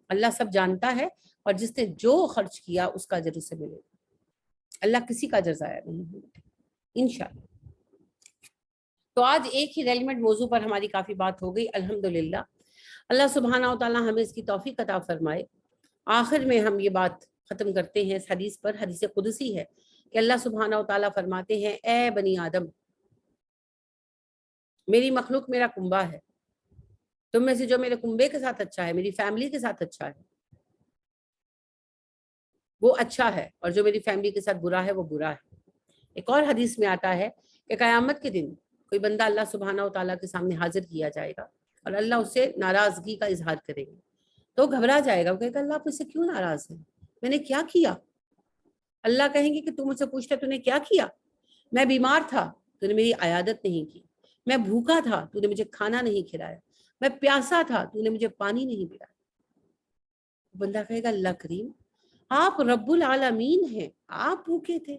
اللہ سب جانتا ہے, اور جس نے جو خرچ کیا اس کا اجر اسے ملے. اللہ کسی کا اجر ضائع نہیں ہوگا انشاءاللہ. تو آج ایک ہی ریلیونٹ موضوع پر ہماری کافی بات ہو گئی الحمدللہ. اللہ سبحانہ و تعالی ہمیں اس کی توفیق عطا فرمائے. آخر میں ہم یہ بات ختم کرتے ہیں اس حدیث پر. حدیث قدسی ہے کہ اللہ سبحانہ و تعالی فرماتے ہیں, اے بنی آدم, میری مخلوق میرا کنبہ ہے, تم میں سے جو میرے کنبے کے ساتھ اچھا ہے, میری فیملی کے ساتھ اچھا ہے, وہ اچھا ہے, اور جو میری فیملی کے ساتھ برا ہے وہ برا ہے. ایک اور حدیث میں آتا ہے کہ قیامت کے دن کوئی بندہ اللہ سبحانہ و تعالیٰ کے سامنے حاضر کیا جائے گا, اور اللہ اس سے ناراضگی کا اظہار کرے گا. تو وہ گھبرا جائے گا, وہ کہے گا اللہ آپ مجھ سے کیوں ناراض ہیں, میں نے کیا کیا؟ اللہ کہیں گے کہ تو مجھ سے پوچھتا تو نے کیا کیا؟ میں بیمار تھا, تو نے میری عیادت نہیں کی. میں بھوکا تھا, تو نے مجھے کھانا نہیں کھلایا. میں پیاسا تھا, تو نے مجھے پانی نہیں پلایا. بندہ کہے گا اللہ کریم, آپ رب العالمین ہیں, آپ بھوکے تھے,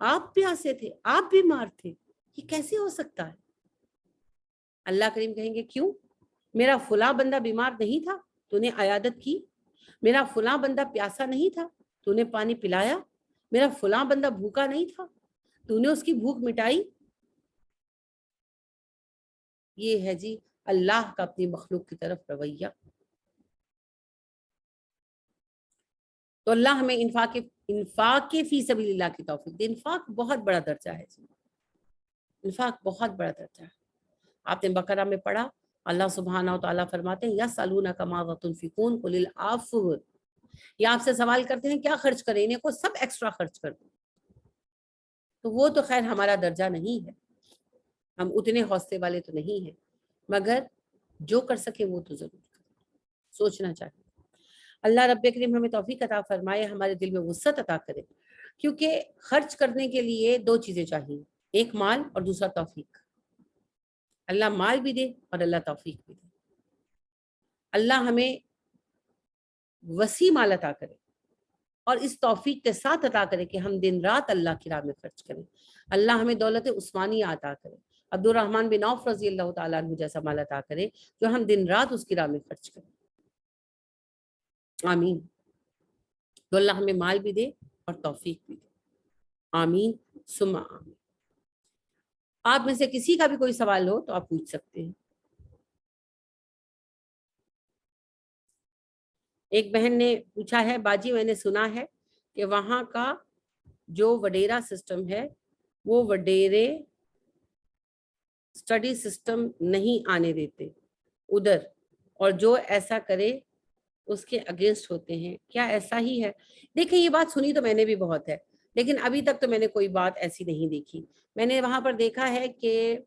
آپ پیاسے تھے, آپ بیمار تھے, یہ کیسے ہو سکتا ہے؟ اللہ کریم کہیں گے کیوں؟ میرا فلاں بندہ بیمار نہیں تھا, تو نے عیادت کی. میرا فلاں بندہ پیاسا نہیں تھا, تو نے پانی پلایا. میرا فلاں بندہ بھوکا نہیں تھا, تو نے اس کی بھوک مٹائی. یہ ہے جی اللہ کا اپنی مخلوق کی طرف رویہ. تو اللہ ہمیں انفاق فی سبیل اللہ کی توفیق دے. انفاق بہت بڑا درجہ ہے جی, انفاق بہت بڑا درجہ ہے. آپ نے بقرہ میں پڑھا, اللہ سبحانہ و تعالیٰ فرماتے ہیں یسألونک ماذا تنفقون قل العفو, یہ آپ سے سوال کرتے ہیں کیا خرچ کریں, انہیں کو سب ایکسٹرا خرچ کر دیں. تو وہ تو خیر ہمارا درجہ نہیں ہے, ہم اتنے حوصلے والے تو نہیں ہیں, مگر جو کر سکے وہ تو ضرور کریں, سوچنا چاہیے. اللہ رب کریم ہمیں توفیق عطا فرمائے, ہمارے دل میں وسعت عطا کرے, کیونکہ خرچ کرنے کے لیے دو چیزیں چاہیے, ایک مال اور دوسرا توفیق. اللہ مال بھی دے اور اللہ توفیق بھی دے. اللہ ہمیں وسیع مال عطا کرے, اور اس توفیق کے ساتھ عطا کرے کہ ہم دن رات اللہ کی راہ میں خرچ کریں. اللہ ہمیں دولت عثمانیہ عطا کرے, عبد الرحمن بن عوف رضی اللہ تعالیٰ عنہ جیسا مال عطا کرے جو ہم دن رات اس کی راہ میں خرچ کریں. آمین. تو اللہ ہمیں مال بھی دے اور توفیق بھی دے. آمین ثم آمین. آپ میں سے کسی کا بھی کوئی سوال ہو تو آپ پوچھ سکتے ہیں. ایک بہن نے پوچھا ہے, باجی میں نے سنا ہے کہ وہاں کا جو وڈیرا سسٹم ہے وہ وڈیرے اسٹڈی سسٹم نہیں آنے دیتے ادھر, اور جو ایسا کرے اس کے اگینسٹ ہوتے ہیں, کیا ایسا ہی ہے؟ دیکھیں یہ بات سنی تو میں نے بھی بہت ہے, لیکن ابھی تک تو میں نے کوئی بات ایسی نہیں دیکھی. میں نے وہاں پر دیکھا ہے کہ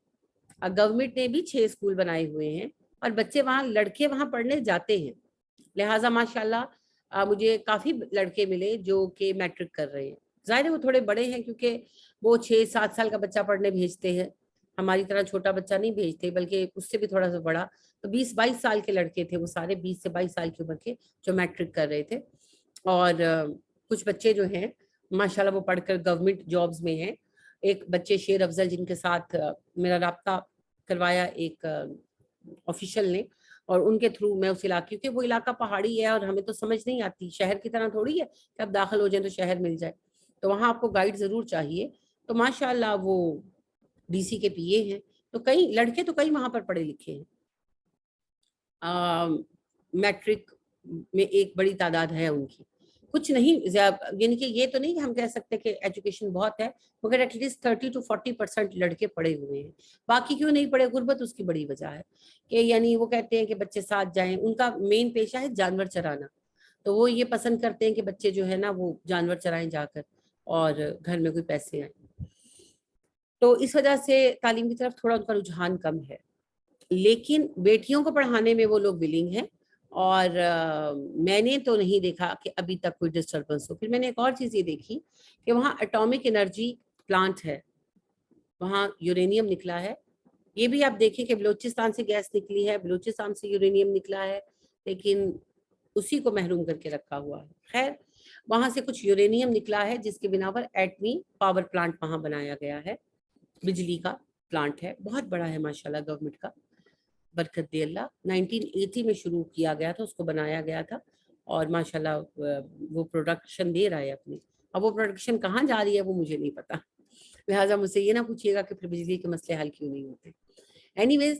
گورنمنٹ نے بھی 6 اسکول بنائے ہوئے ہیں, اور بچے وہاں, لڑکے وہاں پڑھنے جاتے ہیں. لہٰذا ماشاءاللہ مجھے کافی لڑکے ملے جو کہ میٹرک کر رہے ہیں. ظاہر ہے وہ تھوڑے بڑے ہیں, کیونکہ وہ 6-7 سال کا بچہ پڑھنے بھیجتے ہیں, ہماری طرح چھوٹا بچہ نہیں بھیجتے, بلکہ اس سے بھی تھوڑا سا بڑا. تو 20-22 سال کے لڑکے تھے وہ سارے, 20 سے 22 سال کی عمر کے, جو میٹرک کر رہے تھے. اور کچھ بچے جو ہیں ماشاءاللہ وہ پڑھ کر گورنمنٹ جابز میں ہیں. ایک بچے شیر افضل جن کے ساتھ میرا رابطہ کروایا ایک آفیشل نے, اور ان کے تھرو میں اس علاقے, کیونکہ وہ علاقہ پہاڑی ہے اور ہمیں تو سمجھ نہیں آتی, شہر کی طرح تھوڑی ہے کہ آپ داخل ہو جائیں تو شہر مل جائے, تو وہاں آپ کو گائیڈ ضرور چاہیے. تو ماشاء اللہ وہ ڈی سی کے پی اے ہیں, تو کئی لڑکے تو کئی وہاں پر پڑھے لکھے ہیں, میٹرک میں ایک بڑی تعداد ہے ان کی, کچھ نہیں یعنی کہ یہ تو نہیں کہ ہم کہہ سکتے کہ ایجوکیشن بہت ہے, مگر ایٹ لیسٹ 30 to 40% لڑکے پڑھے ہوئے ہیں. باقی کیوں نہیں پڑھے؟ غربت اس کی بڑی وجہ ہے کہ یعنی وہ کہتے ہیں کہ بچے ساتھ جائیں, ان کا مین پیشہ ہے جانور چرانا, تو وہ یہ پسند کرتے ہیں کہ بچے جو ہے نا وہ جانور چرائیں جا کر اور گھر میں کوئی پیسے آئیں. تو اس وجہ سے تعلیم کی طرف تھوڑا ان کا رجحان کم ہے, لیکن بیٹیوں کو پڑھانے میں وہ لوگ ولنگ ہیں. اور میں نے تو نہیں دیکھا کہ ابھی تک کوئی ڈسٹربنس ہو. پھر میں نے ایک اور چیز یہ دیکھی کہ وہاں اٹامک انرجی پلانٹ ہے, وہاں یورینیم نکلا ہے. یہ بھی آپ دیکھیں کہ بلوچستان سے گیس نکلی ہے, بلوچستان سے یورینیم نکلا ہے, لیکن اسی کو محروم کر کے رکھا ہوا ہے. خیر, وہاں سے کچھ یورینیم نکلا ہے جس کے بنا پر ایٹمی پاور پلانٹ وہاں بنایا گیا ہے, بجلی کا پلانٹ ہے, بہت بڑا ہے ماشاءاللہ, گورنمنٹ کا, برکت دے اللہ. 1980 میں شروع کیا گیا تھا, اس کو بنایا گیا تھا, اور ماشاءاللہ وہ پروڈکشن دے رہا ہے اپنی. اب وہ پروڈکشن کہاں جا رہی ہے وہ مجھے نہیں پتا, لہٰذا مجھ سے یہ نہ پوچھیے گا کہ پھر بجلی کے مسئلے حل کیوں نہیں ہوتے. اینی ویز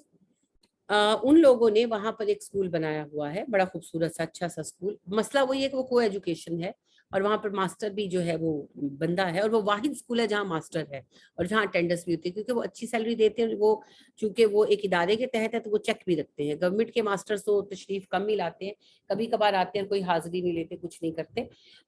ان لوگوں نے وہاں پر ایک اسکول بنایا ہوا ہے, بڑا خوبصورت سا اچھا سا اسکول. مسئلہ وہی ہے کہ وہ کو ایجوکیشن ہے, اور وہاں پر ماسٹر بھی جو ہے وہ بندہ ہے, اور وہ واحد اسکول ہے جہاں ماسٹر ہے اور جہاں اٹینڈنس بھی ہوتی ہے, کیونکہ وہ اچھی سیلری دیتے ہیں. وہ چونکہ وہ ایک ادارے کے تحت ہے تو وہ چیک بھی رکھتے ہیں. گورنمنٹ کے ماسٹر تو تشریف کم ہی لاتے ہیں, کبھی کبھار آتے ہیں, کوئی حاضری نہیں لیتے, کچھ نہیں کرتے.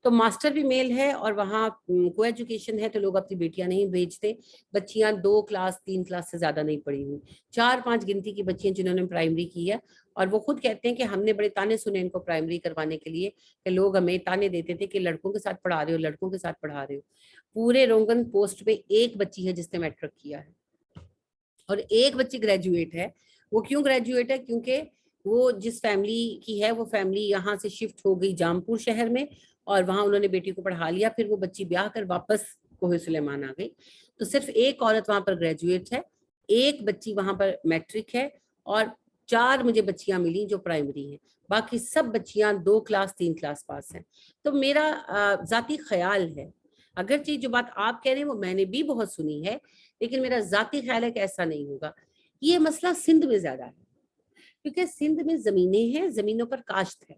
تو ماسٹر بھی میل ہے, اور وہاں کو ایجوکیشن ہے, تو لوگ اپنی بیٹیاں نہیں بھیجتے. بچیاں 2 کلاس 3 کلاس سے زیادہ نہیں پڑھی ہوئی, 4-5 گنتی کی بچیاں جنہوں نے پرائمری کی ہے. اور وہ خود کہتے ہیں کہ ہم نے بڑے تانے سنے ان کو پرائمری کروانے کے لیے, کہ لوگ ہمیں تانے دیتے تھے کہ لڑکوں کے ساتھ پڑھا رہے ہو, لڑکوں کے ساتھ پڑھا رہے ہو. پورے رونگن پوسٹ پہ ایک بچی ہے جس نے میٹرک کیا ہے, اور ایک بچی گریجویٹ ہے. وہ کیوں گریجویٹ ہے؟ کیونکہ وہ جس فیملی کی ہے وہ فیملی یہاں سے شفٹ ہو گئی جامپور شہر میں, اور وہاں انہوں نے بیٹی کو پڑھا لیا. پھر وہ بچی بیاہ کر واپس کوہ سلیمان آ گئی. تو صرف ایک عورت وہاں پر گریجویٹ ہے, ایک بچی وہاں پر میٹرک ہے, اور 4 مجھے بچیاں ملی جو پرائمری ہیں. باقی سب بچیاں 2 کلاس 3 کلاس پاس ہیں. تو میرا ذاتی خیال ہے, اگرچہ جو بات آپ کہہ رہے ہیں وہ میں نے بھی بہت سنی ہے, لیکن میرا ذاتی خیال ہے کہ ایسا نہیں ہوگا. یہ مسئلہ سندھ میں زیادہ ہے, کیونکہ سندھ میں زمینیں ہیں, زمینوں پر کاشت ہے,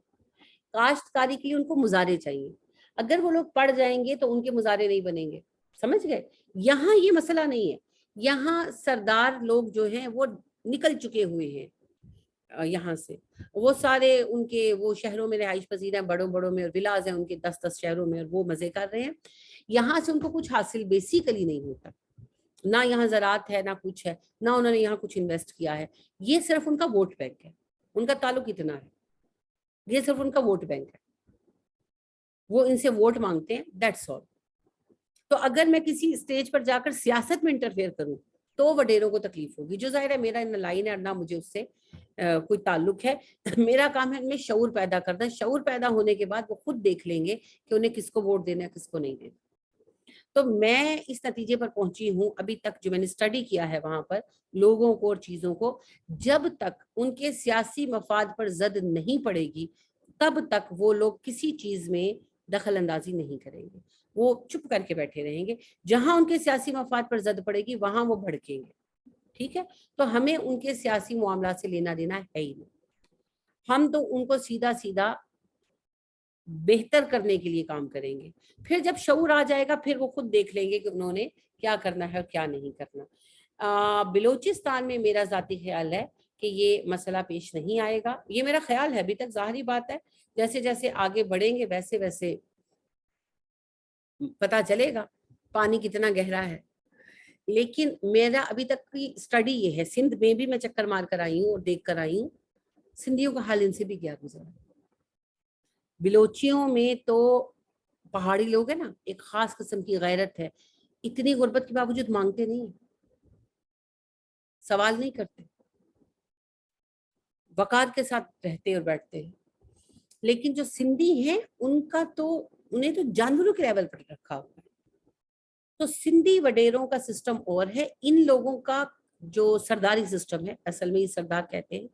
کاشتکاری کے لیے ان کو مزارے چاہیے. اگر وہ لوگ پڑ جائیں گے تو ان کے مزارے نہیں بنیں گے, سمجھ گئے؟ یہاں یہ مسئلہ نہیں ہے, یہاں سردار لوگ جو ہیں وہ نکل چکے ہوئے ہیں یہاں سے. وہ سارے ان کے وہ شہروں میں رہائش پذیر ہیں, بڑوں بڑوں میں, اور ولاز ہیں ان کے 10-10 شہروں میں, اور وہ مزے کر رہے ہیں. یہاں سے ان کو کچھ حاصل بیسیکلی نہیں ہوتا, نہ یہاں زراعت ہے, نہ کچھ ہے, نہ انہوں نے یہاں کچھ انویسٹ کیا ہے. یہ صرف ان کا ووٹ بینک ہے, ان کا تعلق اتنا ہے, یہ صرف ان کا ووٹ بینک ہے, وہ ان سے ووٹ مانگتے ہیں, دیٹس آل. تو اگر میں کسی اسٹیج پر جا کر سیاست میں انٹرفیئر کروں تو وڈیروں کو تکلیف ہوگی, جو ظاہر ہے میرا ان لائن ہے, اور نہ مجھے اس سے کوئی تعلق ہے. میرا کام ہے ان میں شعور پیدا کرنا. شعور پیدا ہونے کے بعد وہ خود دیکھ لیں گے کہ انہیں کس کو ووٹ دینا ہے, کس کو نہیں دینا. تو میں اس نتیجے پر پہنچی ہوں ابھی تک, جو میں نے اسٹڈی کیا ہے وہاں پر لوگوں کو اور چیزوں کو, جب تک ان کے سیاسی مفاد پر زد نہیں پڑے گی تب تک وہ لوگ کسی چیز میں دخل اندازی نہیں کریں گے, وہ چپ کر کے بیٹھے رہیں گے. جہاں ان کے سیاسی مفاد پر زد پڑے گی وہاں وہ بھڑکیں گے. ٹھیک ہے, تو ہمیں ان کے سیاسی معاملات سے لینا دینا ہے ہی نہیں. ہم تو ان کو سیدھا سیدھا بہتر کرنے کے لیے کام کریں گے. پھر جب شعور آ جائے گا پھر وہ خود دیکھ لیں گے کہ انہوں نے کیا کرنا ہے اور کیا نہیں کرنا. بلوچستان میں میرا ذاتی خیال ہے کہ یہ مسئلہ پیش نہیں آئے گا. یہ میرا خیال ہے, ابھی تک ظاہری بات ہے جیسے جیسے آگے بڑھیں گے ویسے ویسے پتا چلے گا پانی کتنا گہرا ہے. لیکن میرا ابھی تک کی اسٹڈی یہ ہے, سندھ میں بھی میں چکر مار کر آئی ہوں اور دیکھ کر آئی ہوں, سندھیوں کا حال ان سے بھی کیا گزرا. بلوچیوں میں تو پہاڑی لوگ ہیں نا, ایک خاص قسم کی غیرت ہے, اتنی غربت کے باوجود مانگتے نہیں ہیں, سوال نہیں کرتے, وقار کے ساتھ رہتے اور بیٹھتے ہیں. لیکن جو سندھی ہیں ان کا تو انہیں تو جانوروں کے لیول پر رکھا ہوا ہے. تو سندھی وڈیروں کا سسٹم اور ہے, ان لوگوں کا جو سرداری سسٹم ہے, اصل میں یہ سردار کہتے ہیں.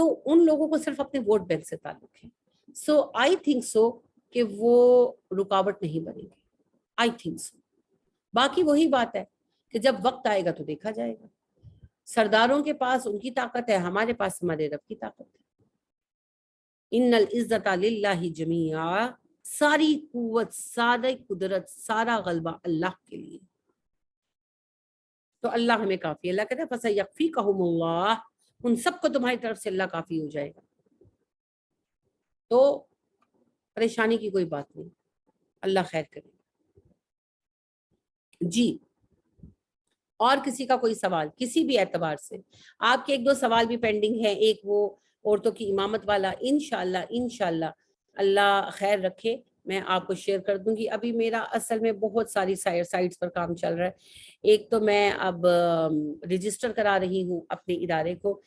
تو ان لوگوں کو صرف اپنے ووٹ بینک سے تعلق ہے. سو آئی تھنک سو کہ وہ رکاوٹ نہیں بنے گی. I think so. باقی وہی بات ہے کہ جب وقت آئے گا تو دیکھا جائے گا. سرداروں کے پاس ان کی طاقت ہے, ہمارے پاس ہمارے رب کی طاقت ہے. ان العزت للہ جمیعا, ساری قوت, ساری قدرت, سارا غلبہ اللہ کے لیے. تو اللہ ہمیں کافی. اللہ کہتا ہے فَسَيَكْفِيكَهُمُ اللَّهُ, ان سب کو تمہاری طرف سے اللہ کافی ہو جائے گا. تو پریشانی کی کوئی بات نہیں, اللہ خیر کرے. جی, اور کسی کا کوئی سوال کسی بھی اعتبار سے؟ آپ کے ایک دو سوال بھی پینڈنگ ہیں. ایک وہ عورتوں کی امامت والا, انشاءاللہ اللہ خیر رکھے میں آپ کو شیئر کر دوں گی. ابھی میرا اصل میں بہت ساری سائٹس پر کام چل رہا ہے. ایک تو میں اب رجسٹر کرا رہی ہوں اپنے ادارے کو.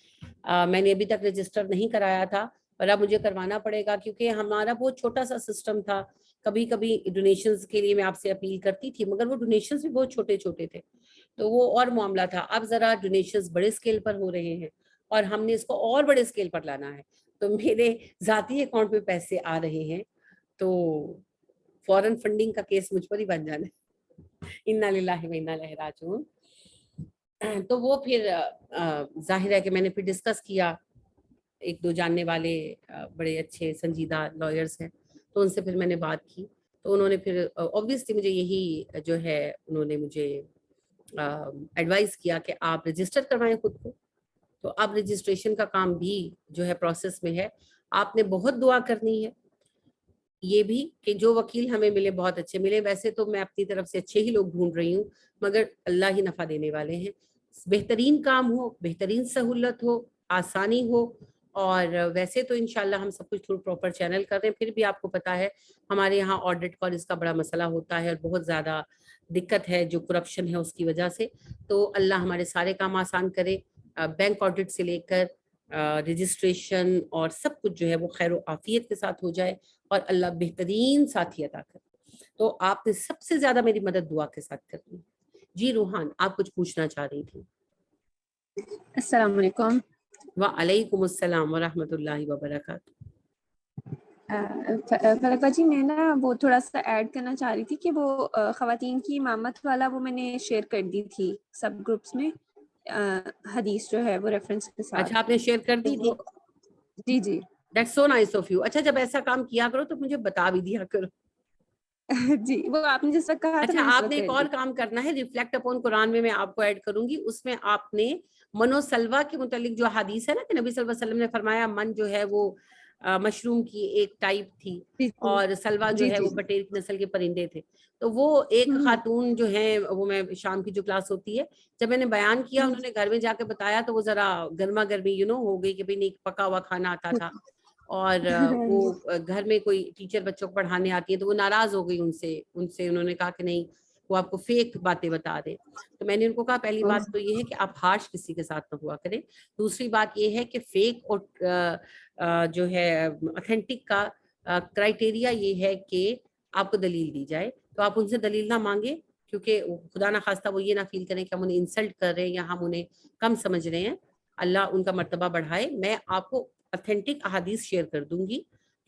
میں نے ابھی تک رجسٹر نہیں کرایا تھا, پر اب مجھے کروانا پڑے گا کیونکہ ہمارا بہت چھوٹا سا سسٹم تھا. کبھی کبھی ڈونیشنز کے لیے میں آپ سے اپیل کرتی تھی, مگر وہ ڈونیشنز بھی بہت چھوٹے چھوٹے تھے, تو وہ اور معاملہ تھا. اب ذرا ڈونیشنز بڑے اسکیل پر ہو رہے ہیں اور ہم نے اس کو اور بڑے اسکیل پر لانا ہے. تو میرے ذاتی اکاؤنٹ میں پیسے آ رہے ہیں, تو فورن فنڈنگ کا کیس مجھ پر ہی بن جانا ہے. انا للہ و انا الیہ راجعون. تو وہ پھر ظاہر ہے کہ میں نے پھر ڈسکس کیا, ایک دو جاننے والے بڑے اچھے سنجیدہ لائرز ہیں, تو ان سے پھر میں نے بات کی. تو انہوں نے پھر اوبویسلی مجھے یہی جو ہے انہوں نے مجھے ایڈوائز کیا کہ آپ رجسٹر کروائیں خود کو. تو اب رجسٹریشن کا کام بھی جو ہے پروسیس میں ہے. آپ نے بہت دعا کرنی ہے یہ بھی کہ جو وکیل ہمیں ملے بہت اچھے ملے. ویسے تو میں اپنی طرف سے اچھے ہی لوگ ڈھونڈ رہی ہوں, مگر اللہ ہی نفع دینے والے ہیں. بہترین کام ہو, بہترین سہولت ہو, آسانی ہو. اور ویسے تو انشاءاللہ ہم سب کچھ تھرو پراپر چینل کر رہے ہیں. پھر بھی آپ کو پتا ہے ہمارے یہاں آڈٹ کا اور اس کا بڑا مسئلہ ہوتا ہے, اور بہت زیادہ دقت ہے جو کرپشن ہے اس کی وجہ سے. تو اللہ ہمارے سارے کام آسان کرے, بینک آڈٹ سے لے کر رجسٹریشن اور سب کچھ جو ہے وہ خیر و عافیت کے ساتھ ہو جائے, اور اللہ بہترین ساتھی عطا کرے. تو آپ نے سب سے زیادہ میری مدد دعا کے ساتھ کرنی. جی روحان, آپ کچھ پوچھنا چاہ رہی تھی. السلام علیکم. وعلیکم السلام ورحمۃ اللہ وبرکاتہ. فلکا جی, میں نا وہ تھوڑا سا ایڈ کرنا چاہ رہی تھی کہ وہ خواتین کی امامت والا وہ میں نے شیئر کر دی تھی سب گروپس میں, حدیث جو ہے وہ ریفرنس کے ساتھ. اچھا, آپ نے شیئر کر دی تھی؟ جی جی, that's so nice of you. اچھا, جب ایسا کام کیا کرو تو مجھے بتا بھی دیا کرو. جی, وہ آپ نے جس وقت کہا تھا اچھا, میں نے اس آپ وقت نے ایک کر اور دی. کام کرنا ہے, ریفلیکٹ اپون قرآن میں آپ کو ایڈ کروں گی. اس میں آپ نے من و سلوا کے متعلق جو حدیث ہے نا کہ نبی صلی اللہ علیہ وسلم نے فرمایا من جو ہے وہ مشروم کی ایک ٹائپ تھی, جی اور سلوا جو جی ہے جی وہ بٹیر کی نسل کے پرندے تھے. تو وہ ایک خاتون جو ہے وہ, میں شام کی جو کلاس ہوتی ہے, جب میں نے بیان کیا انہوں نے گھر میں جا کے بتایا تو وہ ذرا گرما گرمی ہو گئی کہ بھئی نہیں پکا ہوا کھانا آتا تھا, اور وہ گھر میں کوئی ٹیچر بچوں کو پڑھانے آتی ہے تو وہ ناراض ہو گئی ان سے انہوں نے کہا کہ نہیں وہ آپ کو فیک باتیں بتا دے. تو میں نے ان کو کہا پہلی بات تو یہ ہے کہ آپ ہارش کسی کے ساتھ نہ ہوا کریں. دوسری بات یہ ہے کہ فیک اور جو ہے اتھینٹک کا کرائٹیریا یہ ہے کہ آپ کو دلیل دی جائے. تو آپ ان سے دلیل نہ مانگے, کیونکہ خدا نہ خواستہ وہ یہ نہ فیل کریں کہ ہم انہیں انسلٹ کر رہے ہیں یا ہم انہیں کم سمجھ رہے ہیں. اللہ ان کا مرتبہ بڑھائے. میں آپ کو اتھینٹک احادیث شیئر کر دوں گی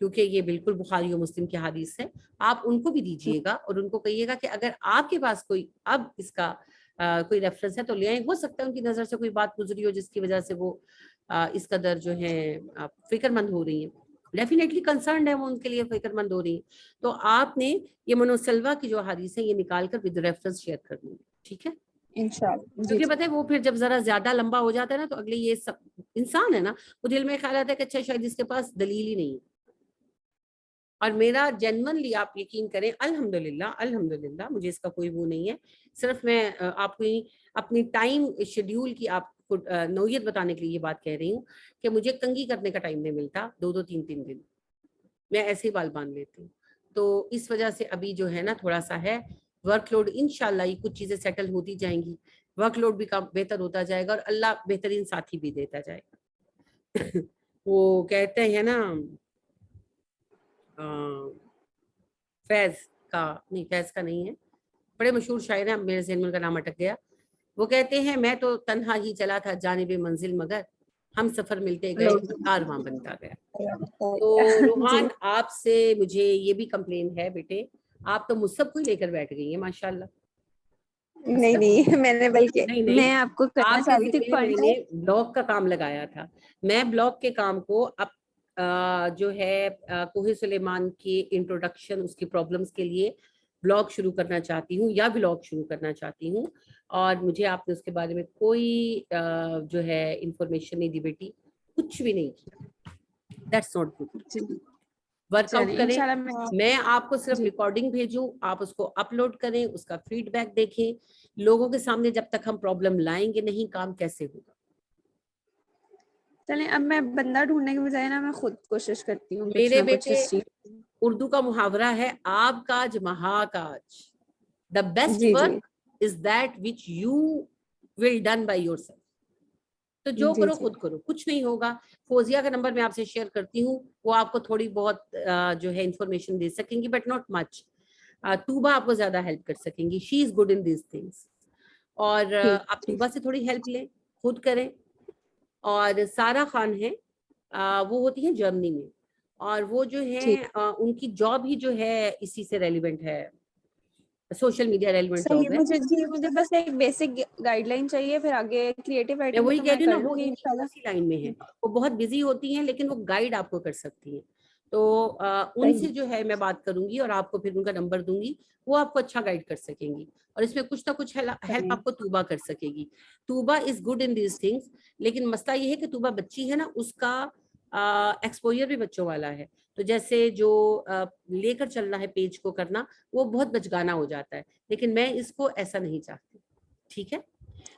کیونکہ یہ بالکل بخاری و مسلم کی حدیث ہے. آپ ان کو بھی دیجیے گا اور ان کو کہیے گا کہ اگر آپ کے پاس کوئی اب اس کا کوئی ریفرنس ہے تو لے آئیں. ہو سکتا ہے ان کی نظر سے کوئی بات گزری ہو جس کی وجہ سے وہ اس قدر جو ہے فکر مند ہو رہی ہیں. ڈیفینیٹلی کنسرنڈ ہے وہ, ان کے لیے فکر مند ہو رہی ہیں. تو آپ نے یہ من و سلوا کی جو حدیث ہے یہ نکال کر ود ریفرنس شیئر کر دوں گی, ٹھیک ہے؟ انشاءاللہ. جی کیونکہ جی, پتہ ہے وہ پھر جب ذرا زیادہ لمبا ہو جاتا ہے نا تو اگلے یہ سب انسان ہے نا, وہ دل میں خیال آتا ہے کہ اچھا شاید اس کے پاس دلیل ہی نہیں ہے. اور میرا جینونلی آپ یقین کریں الحمدللہ مجھے اس کا کوئی وہ نہیں ہے. صرف میں آپ کو اپنی ٹائم شیڈیول کی آپ کو نوعیت بتانے کے لیے یہ بات کہہ رہی ہوں کہ مجھے کنگھی کرنے کا ٹائم نہیں ملتا 2 3 دن, میں ایسے ہی بال باندھ لیتی ہوں. تو اس وجہ سے ابھی جو ہے نا تھوڑا سا ہے ورک لوڈ. انشاءاللہ یہ کچھ چیزیں سیٹل ہوتی جائیں گی, ورک لوڈ بھی بہتر ہوتا جائے گا اور اللہ بہترین ساتھی بھی دیتا جائے گا. وہ کہتے ہیں نا فیض کا نہیں ہے, بڑے مشہور شاعر ہیں, میرے ذہن میں ان کا نام اٹک گیا. وہ کہتے ہیں میں تو تنہا ہی چلا تھا جانب منزل مگر ہم سفر ملتے گئے کارواں بنتا گیا. تو روحان آپ سے مجھے یہ بھی کمپلین ہے بیٹے, آپ تو مصحف کو لے کر بیٹھ گئی ہیں ماشاء اللہ. نہیں میں نے بلکہ میں آپ کو کرنا آپ چاہ کے رہی تھی ذمہ میں نے بلاگ کا کام لگایا تھا. میں بلاگ کے کام کو اب جو ہے کوہ سلیمان کی انٹروڈکشن, اس کی پرابلمس کے لیے بلاگ شروع کرنا چاہتی ہوں یا بلاگ شروع کرنا چاہتی ہوں, اور مجھے آپ نے اس کے بارے میں کوئی جو ہے انفارمیشن نہیں دی بیٹی, کچھ بھی نہیں کیا. That's not good. Work out کریں, میں آپ کو صرف ریکارڈنگ بھیجوں, آپ اس کو اپلوڈ کریں, اس کا فیڈ بیک دیکھیں. لوگوں کے سامنے جب تک ہم پرابلم لائیں گے نہیں, کام کیسے ہوگا؟ چلیں اب میں بندہ ڈھونڈنے کے بجائے نا میں خود کوشش کرتی ہوں. میرے بیٹے اردو کا محاورہ ہے, آپ کاج مہا کاج. The best work is that which you will done by your self. تو جو کرو خود کرو, کچھ نہیں ہوگا. فوزیہ کا نمبر میں آپ سے شیئر کرتی ہوں, وہ آپ کو تھوڑی بہت جو ہے انفارمیشن دے سکیں گی, بٹ ناٹ مچ. توبہ آپ کو زیادہ ہیلپ کر سکیں گی, she is good in these things. اور آپ توبہ سے تھوڑی ہیلپ لیں, خود کریں. اور سارا خان ہے, وہ ہوتی ہیں جرمنی میں, اور وہ جو ہے ان کی جاب ہی جو ہے اسی سے ریلیونٹ ہے, سوشل میڈیا ریلیونٹ جاب ہے. مجھے بس ایک بیسک گائیڈ لائن چاہیے, پھر آگے کریٹو میں رائٹنگ وہی تو کہہ میں رہی ہوں کر نا, لوں وہ گی انشاءاللہ. اسی لائن میں ہے. وہ بہت بزی ہوتی ہیں لیکن وہ گائیڈ آپ کو کر سکتی ہیں. تو ان سے جو ہے میں بات کروں گی اور آپ کو پھر ان کا نمبر دوں گی, وہ آپ کو اچھا گائیڈ کر سکیں گی. اور اس میں کچھ نہ کچھ ہیلپ آپ کو توبہ کر سکے گی. توبہ از گڈ ان دیز تھنگس, لیکن مسئلہ یہ ہے کہ توبہ بچی ہے نا, اس کا ایکسپوئر بھی بچوں والا ہے. تو جیسے جو لے کر چلنا ہے پیج کو کرنا, وہ بہت بچگانا ہو جاتا ہے, لیکن میں اس کو ایسا نہیں چاہتی. ٹھیک ہے,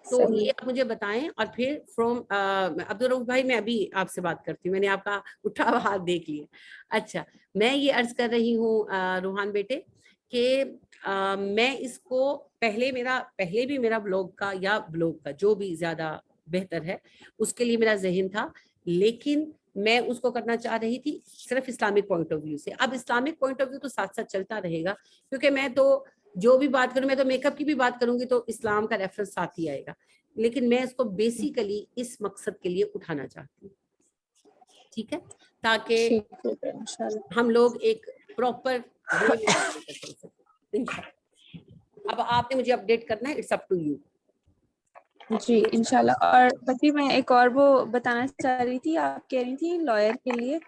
تو یہ آپ مجھے بتائیں. اور پھر فرام عبدالرؤف بھائی, میں ابھی آپ سے بات کرتی ہوں, میں نے آپ کا اٹھا ہوا ہاتھ دیکھ لیا. اچھا, میں یہ عرض کر رہی ہوں روحان بیٹے کہ میں اس کو پہلے بھی میرا بلاگ کا یا بلاگ کا جو بھی زیادہ بہتر ہے اس کے لیے میرا ذہن تھا, لیکن میں اس کو کرنا چاہ رہی تھی صرف اسلامک پوائنٹ آف ویو سے. اب اسلامک پوائنٹ آف ویو تو ساتھ ساتھ چلتا رہے گا, کیونکہ میں تو جو بھی بات کروں, میں تو میک اپ کی بھی بات کروں گی تو اسلام کا ریفرنس ساتھ ہی آئے گا, لیکن میں اس کو بیسیکلی اس مقصد کے لیے اٹھانا چاہتی ہوں. ٹھیک ہے, تاکہ ہم لوگ ایک پراپر وے میں چل سکیں انشاءاللہ. اب آپ نے مجھے اپڈیٹ کرنا ہے, اٹس اپ ٹو یو. جی انشاءاللہ. اور بچی میں ایک اور وہ بتانا چاہ رہی تھی, آپ کہہ رہی تھی لائر کے لیے,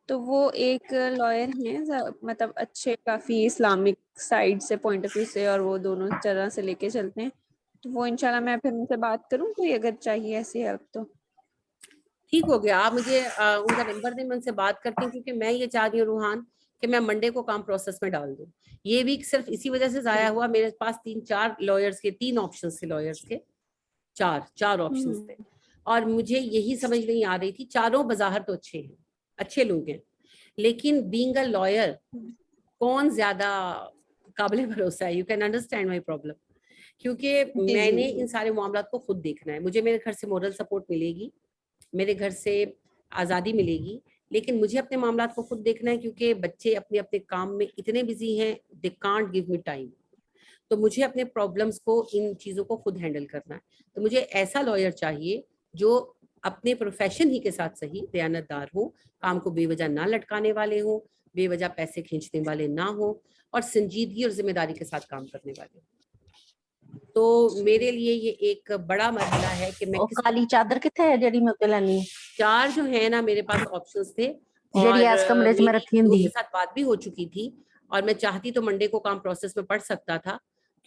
تو وہ ایک لائر ہیں مطلب اچھے کافی اسلامک سائڈ سے پوائنٹ آف ویو سے, اور وہ دونوں طرح سے لے کے چلتے ہیں. تو وہ انشاءاللہ میں پھر ان سے بات کروں, کوئی اگر چاہیے ایسی ہیلپ تو. ٹھیک ہو گیا, آپ مجھے ان کا نمبر دیں, میں ان سے بات کرتی ہوں, کیونکہ میں یہ چاہ رہی ہوں روحان کہ میں منڈے کو کام پروسیس میں ڈال دوں. یہ ویک صرف اسی وجہ سے ضائع ہوا, میرے پاس 3-4 لائرز کے 3 آپشنز تھے, لائرز کے 4 آپشنز تھے, اور مجھے یہی سمجھ نہیں آ رہی تھی. چاروں بظاہر تو اچھے ہیں, اچھے لوگ ہیں, لیکن بینگ اے لائر کون زیادہ قابل بھروسہ ہے. You can understand my problem, کیونکہ میں نے ان سارے معاملات کو خود دیکھنا ہے. مجھے میرے گھر سے مورل سپورٹ ملے گی, میرے گھر سے آزادی ملے گی, لیکن مجھے اپنے معاملات کو خود دیکھنا ہے, کیونکہ بچے اپنے اپنے کام میں اتنے بزی ہیں, they can't give me time. تو مجھے اپنے پرابلمس کو, ان چیزوں کو خود ہینڈل کرنا ہے. تو مجھے ایسا لائر چاہیے جو اپنے پروفیشن ہی کے ساتھ صحیح دیانت دار ہو, کام کو بے وجہ نہ لٹکانے والے ہوں, بے وجہ پیسے کھینچنے والے نہ ہوں, اور سنجیدگی اور ذمہ داری کے ساتھ کام کرنے والے ہوں. تو میرے لیے یہ ایک بڑا مرحلہ ہے کہ میں کالی چادر کتنے ہے جڑی میں لانی, 4 جو ہے نا میرے پاس آپشنز تھے, اور جڑی اس کمرے میں رکھی میری ہوندی کے ساتھ بات بھی ہو چکی تھی, اور میں چاہتی تو منڈے کو کام پروسیس میں پڑ سکتا تھا,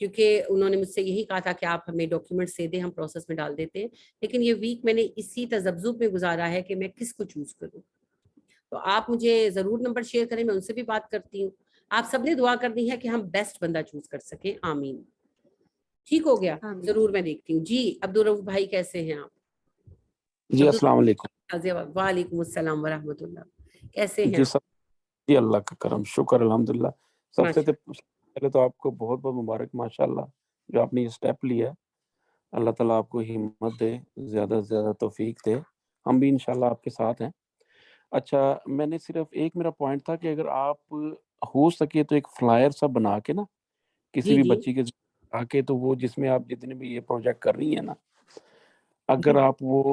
کیونکہ انہوں نے مجھ سے یہی کہا تھا کہ آپ ہمیں ڈاکیومنٹس دے دیں, ہم پروسیس میں ڈال دیتے ہیں. لیکن یہ ویک میں نے اسی تذبذب میں گزارا ہے کہ میں کس کو چوز کروں. تو آپ مجھے ضرور نمبر شیئر کریں, میں ان سے بھی بات کرتی ہوں. آپ سب نے دعا کرنی ہے کہ ہم بیسٹ بندہ چوز کر سکیں, آمین. ٹھیک ہو گیا, ضرور میں دیکھتی ہوں. جی عبدالرؤف بھائی کیسے ہیں آپ؟ جی السلام علیکم. وعلیکم السلام ورحمۃ اللہ, کیسے ہیں جی آپ؟ سب جی اللہ کا کرم, شکر الحمدللہ. سب سے پہلے تو آپ کو بہت بہت مبارک ماشاءاللہ جو آپ نے یہ اسٹیپ لیا ہے. اللہ تعالیٰ آپ کو ہمت دے, زیادہ سے زیادہ توفیق دے. ہم بھی انشاءاللہ آپ کے ساتھ ہیں. اچھا, میں نے صرف ایک میرا پوائنٹ تھا کہ اگر آپ ہو سکے تو ایک فلائر سا بنا کے نا, کسی بھی بچی کے آ کے, تو وہ جس میں آپ جتنے بھی یہ پروجیکٹ کر رہی ہیں نا, اگر آپ وہ